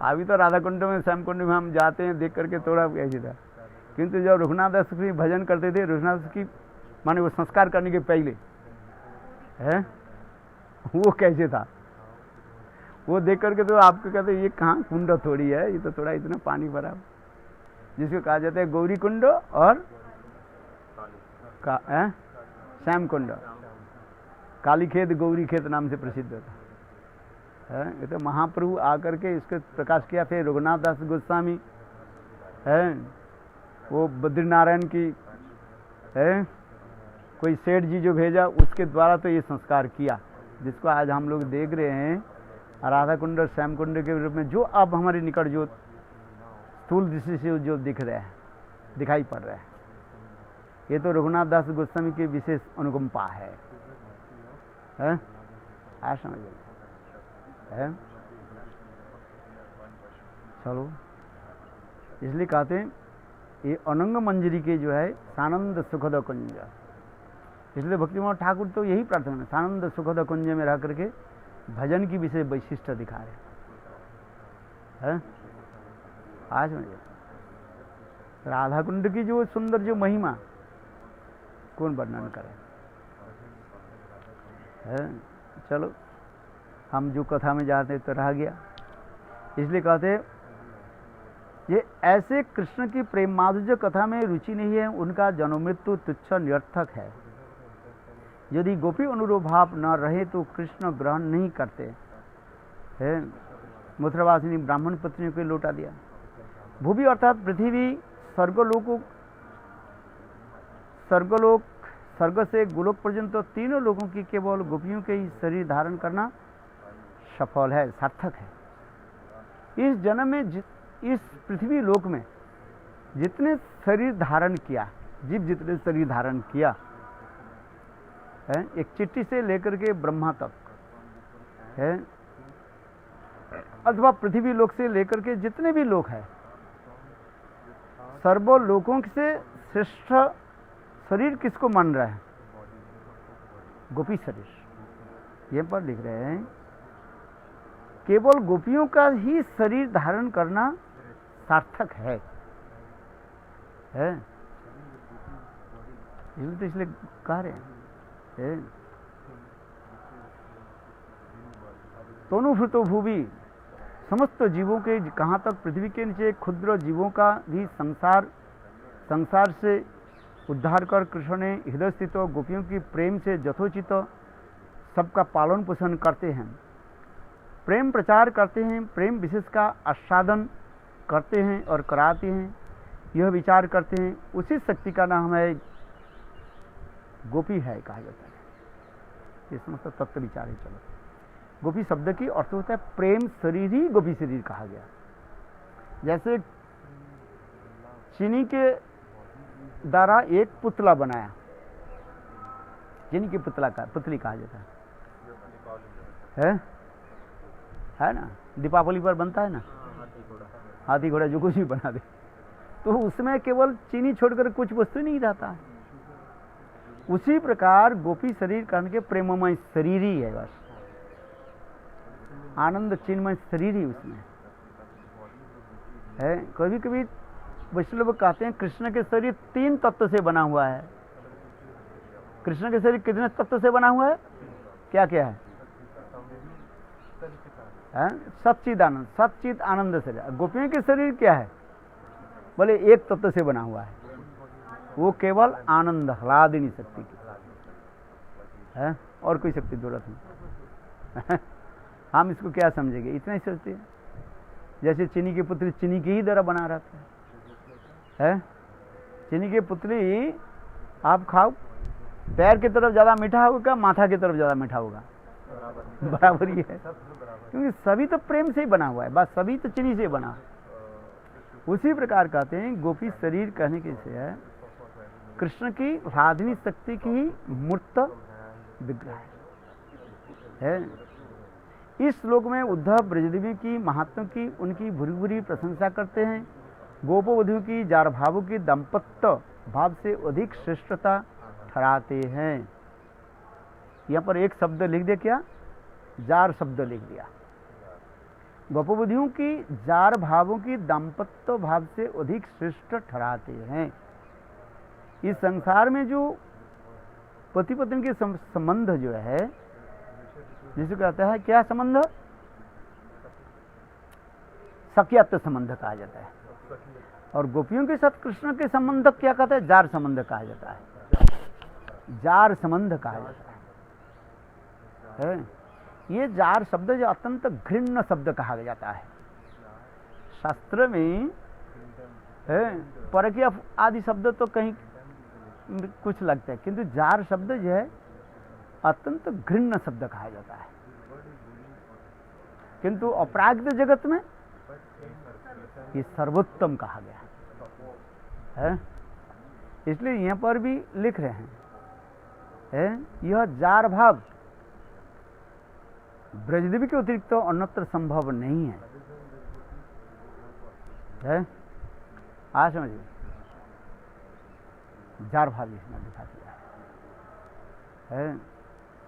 [SPEAKER 1] अभी तो राधा कुंड में, श्याम कुंड में हम जाते हैं देख करके थोड़ा ऐसी था, किंतु जब रघुनाथ दास की भजन करते थे, रघुनाथ दास की माने वो संस्कार करने के पहले है, वो कैसे था, वो देख करके तो आपको कहते ये कहाँ कुंड थोड़ी है, ये तो थोड़ा इतना पानी भरा, जिसको कहा जाता है गौरी कुंड और श्याम कुंड, काली खेत गौरी खेत नाम से प्रसिद्ध था। ये तो महाप्रभु आकर के इसको प्रकाश किया। फिर रघुनाथ दास गोस्वामी है, वो बद्रीनारायण की है कोई सेठ जी जो भेजा, उसके द्वारा तो ये संस्कार किया, जिसको आज हम लोग देख रहे हैं राधा कुंड और श्याम कुंड के रूप में, जो अब हमारे निकट जो स्थूल दृष्टि से जो दिख रहे हैं, दिखाई पड़ रहा है। ये तो रघुनाथ दास गोस्वामी की विशेष अनुकंपा है। आज समझ है, चलो इसलिए कहते हैं ये अनंग मंजरी के जो है सानंद सुखद कुंज, इसलिए भक्ति विनोद ठाकुर तो यही प्रार्थना है, सानंद सुखद कुंज में रह करके भजन की विशेष वैशिष्ट दिखा रहे हैं। आज में राधा कुंड की जो सुंदर जो महिमा कौन वर्णन करे है। चलो हम जो कथा में जाते तो रह गया, इसलिए कहते ये ऐसे कृष्ण की प्रेम माधुर्य कथा में रुचि नहीं है, उनका जन्म मृत्यु तुच्छ निरर्थक है। यदि गोपी अनुरोध भाव न रहे तो कृष्ण ग्रहण नहीं करते है। मथुरावासिनी ब्राह्मण पत्नियों को लौटा दिया। भूमि अर्थात पृथ्वी, स्वर्गलोक
[SPEAKER 2] स्वर्ग से गोलोक पर्यंत तीनों लोगों की केवल गोपियों के ही शरीर धारण करना सफल है, सार्थक है। इस जन्म में इस पृथ्वी लोक में जितने शरीर धारण किया, जीव जितने शरीर धारण किया है, एक चिट्ठी से लेकर के ब्रह्मा तक है, अथवा पृथ्वी लोक से लेकर के जितने भी लोक है, सर्व लोकों से श्रेष्ठ शरीर किसको मान रहा है? गोपी शरीर। ये पर लिख रहे हैं केवल गोपियों का ही शरीर धारण करना सार्थक है। तो इसलिए कह रहे हैं तोनुभृतो भूवि, समस्त जीवों के, कहाँ तक पृथ्वी के नीचे क्षुद्र जीवों का भी संसार से उद्धार कर कृष्ण ने हृदय स्थित गोपियों की प्रेम से यथोचित सबका पालन पोषण करते हैं, प्रेम प्रचार करते हैं, प्रेम विशेष का आस्वादन करते हैं और कराते हैं, यह विचार करते हैं, उसी शक्ति का नाम है गोपी है कहा जाता है। ये समस्त तत्व विचार है। चलो, गोपी शब्द की अर्थ होता है प्रेम शरीर, ही गोपी शरीर कहा गया। जैसे चीनी के द्वारा एक पुतला बनाया, चीनी की पुतली कहा जाता है ना, दीपावली पर बनता है ना, हाथी घोड़ा जो कुछ भी बना दे, तो उसमें केवल चीनी छोड़कर कुछ वस्तु नहीं रहता है। उसी प्रकार गोपी शरीर कारण के प्रेममय शरीर ही है, बस आनंद चिन्मय शरीर ही उसमें है। कभी कभी वैष्णव कहते हैं कृष्ण के शरीर 3 तत्व से बना हुआ है। कृष्ण के शरीर कितने तत्व से बना हुआ है? क्या क्या है? सच्चिदानंद, सच्चिद आनंद शरीर। गोपियों के शरीर क्या है? बोले एक तत्व से बना हुआ है, वो केवल आनंद ह्लादिनी शक्ति की है, और कोई शक्ति जरूरत नहीं। हम इसको क्या समझेंगे? इतना ही सोचते हैं। जैसे चीनी की पुतली चीनी की ही द्वारा बना रहता है। चीनी की पुतली आप खाओ, पैर की तरफ ज़्यादा मीठा होगा, माथा की तरफ ज़्यादा मीठा होगा, बराबर ही है, क्योंकि सभी तो प्रेम से ही बना हुआ है, बस सभी तो चीनी से बना। उसी प्रकार कहते हैं गोपी शरीर कहने के से है कृष्ण की ह्लादिनी शक्ति की ही मूर्त विग्रह है। इस श्लोक में उद्धव ब्रजदेवी की महात्मा की उनकी भूरी भूरी प्रशंसा करते हैं। गोपवधु की जार भावों की दाम्पत्य भाव से अधिक श्रेष्ठता ठहराते हैं। यहाँ पर एक शब्द लिख दे, क्या? जार शब्द लिख दिया। गोपवधुओं की जार भावों की दाम्पत्य भाव से अधिक श्रेष्ठ ठहराते हैं। इस संसार में जो पति पत्नी के संबंध जो है, जिसे कहता है क्या संबंध? सख्यत्व संबंध कहा जाता है। और गोपियों के साथ कृष्ण के संबंध क्या कहता है? जार संबंध कहा जाता है। जार संबंध कहा जाता है। ये जार शब्द जो अत्यंत घृण्य शब्द कहा जाता है। शास्त्र में परकीय आदि शब्द तो कहीं कुछ लगता है, किंतु जार शब्द जो है अत्यंत घृण्य शब्द कहा जाता है। किंतु अपराग्ध जगत में ये सर्वोत्तम कहा गया है। इसलिए यहाँ पर भी लिख रहे हैं यह जार भाव ब्रजदेवी के अतिरिक्त तो अन्यत्र संभव नहीं है। आज समझिए, जार भाव इसमें दिखा दिया है।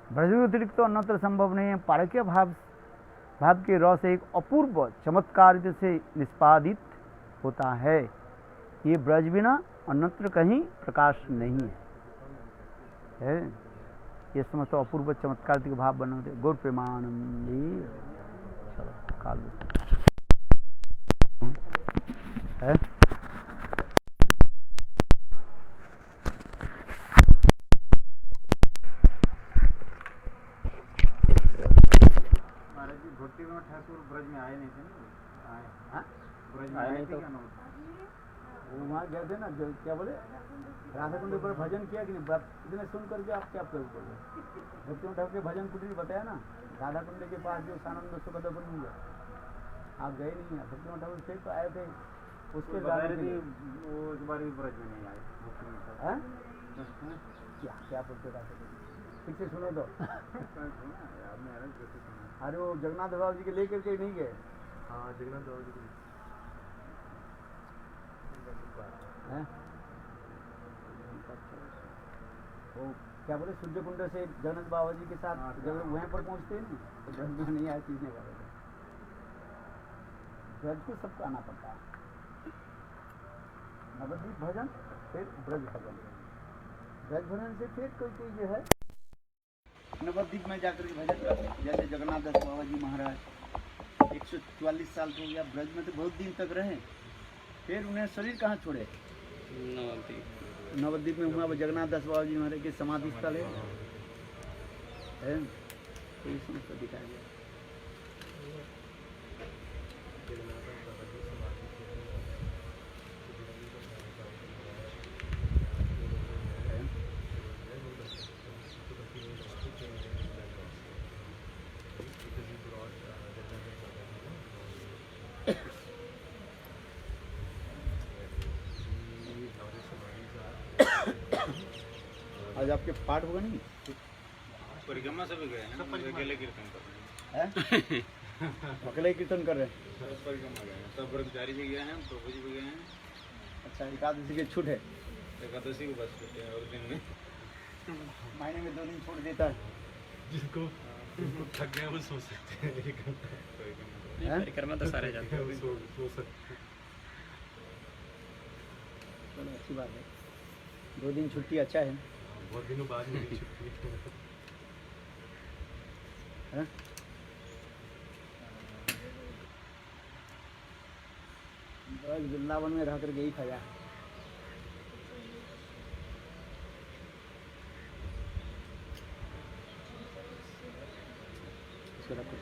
[SPEAKER 2] ब्रजदेवी के अतिरिक्त तो अन्यत्र संभव नहीं है। पारकीय भाव के रस से एक अपूर्व चमत्कार से निष्पादित होता है। ये ब्रज बिना अन्यत्र कहीं प्रकाश नहीं है। ये समस्त अपूर्व चमत्कार के भाव बनाते गौर प्रेमानंदी। चलो काल है।
[SPEAKER 3] महाराज जी भक्तिविनोद ठाकुर ब्रज में आए नहीं थे ना? ब्रज में आए नहीं तो
[SPEAKER 2] वो वहाँ गए थे ना, जो क्या बोले, राधा कुंड पर भजन किया कि नहीं, बात इतने सुन करके आप क्या प्रयोग करोगे? भक्तियों ठाकुर के भजन कुटीर बताया ना, राधा कुंड के पास जो सानंद सुखद बन गया, आप गए नहीं हैं। भक्तियों ठाकुर थे तो आए थे उसके जाने के लिए।
[SPEAKER 1] वो इस बार भी ब्रज में नहीं आए।
[SPEAKER 2] हैं? क्या क्या बोलते राधा कुंड? ठीक से सुनो तो। अरे वो जगन्नाथ बाबा जी के लेकर के नहीं गए?
[SPEAKER 3] हाँ जगन्नाथ बाबा जी
[SPEAKER 2] हैं? वो क्या बोले, सूर्य कुंड से जगन्नाथ बाबा जी के साथ जब वहीं पर पहुंचते हैं ना, तो ब्रज में नहीं आए चीजने वाले। ब्रज को सबको आना पड़ता है। नवद्वीप भजन, फिर ब्रज भजन, ब्रज भजन से फिर कोई कोई जो है नवद्वीप में जाकर के भजन करते हैं। जैसे जगन्नाथ दास बाबा जी महाराज 144 साल हो गया, ब्रज में तो बहुत दिन तक रहे, फिर उन्हें शरीर कहाँ छोड़े? नवद्वीप में हुआ जगन्नाथ दास बाबा जी महाराज के समाधि स्थल है न? तो इसमें तो दिखाया गया। आज आपके पाठ होगा नहीं?
[SPEAKER 4] परिक्रमा से भी गए हैं, अकेले कीर्तन कर रहे हैं।
[SPEAKER 2] हैं? अकेले कीर्तन कर रहे हैं?
[SPEAKER 4] सब परिक्रमा गए हैं, सब ब्रह्मचारी भी गए हैं, प्रभु जी भी गए हैं।
[SPEAKER 2] अच्छा, एकादशी के छूट है,
[SPEAKER 4] एकादशी को बच करते हैं और दिन में
[SPEAKER 2] महीने में 2 दिन छूट देता है।
[SPEAKER 3] जिसको थक गए वो सो सकते हैं, 1 घंटा
[SPEAKER 2] हैं?
[SPEAKER 5] परिक्रमा तो सारे जाते हैं।
[SPEAKER 3] सो सकते हैं।
[SPEAKER 2] चलो अच्छी बात है, 2 दिन छुट्टी अच्छा है।
[SPEAKER 3] बहुत दिनों बाद मेरी छुट्टी
[SPEAKER 2] हैं? बस वृंदावन में रह करके यही खाया। इसको रखो,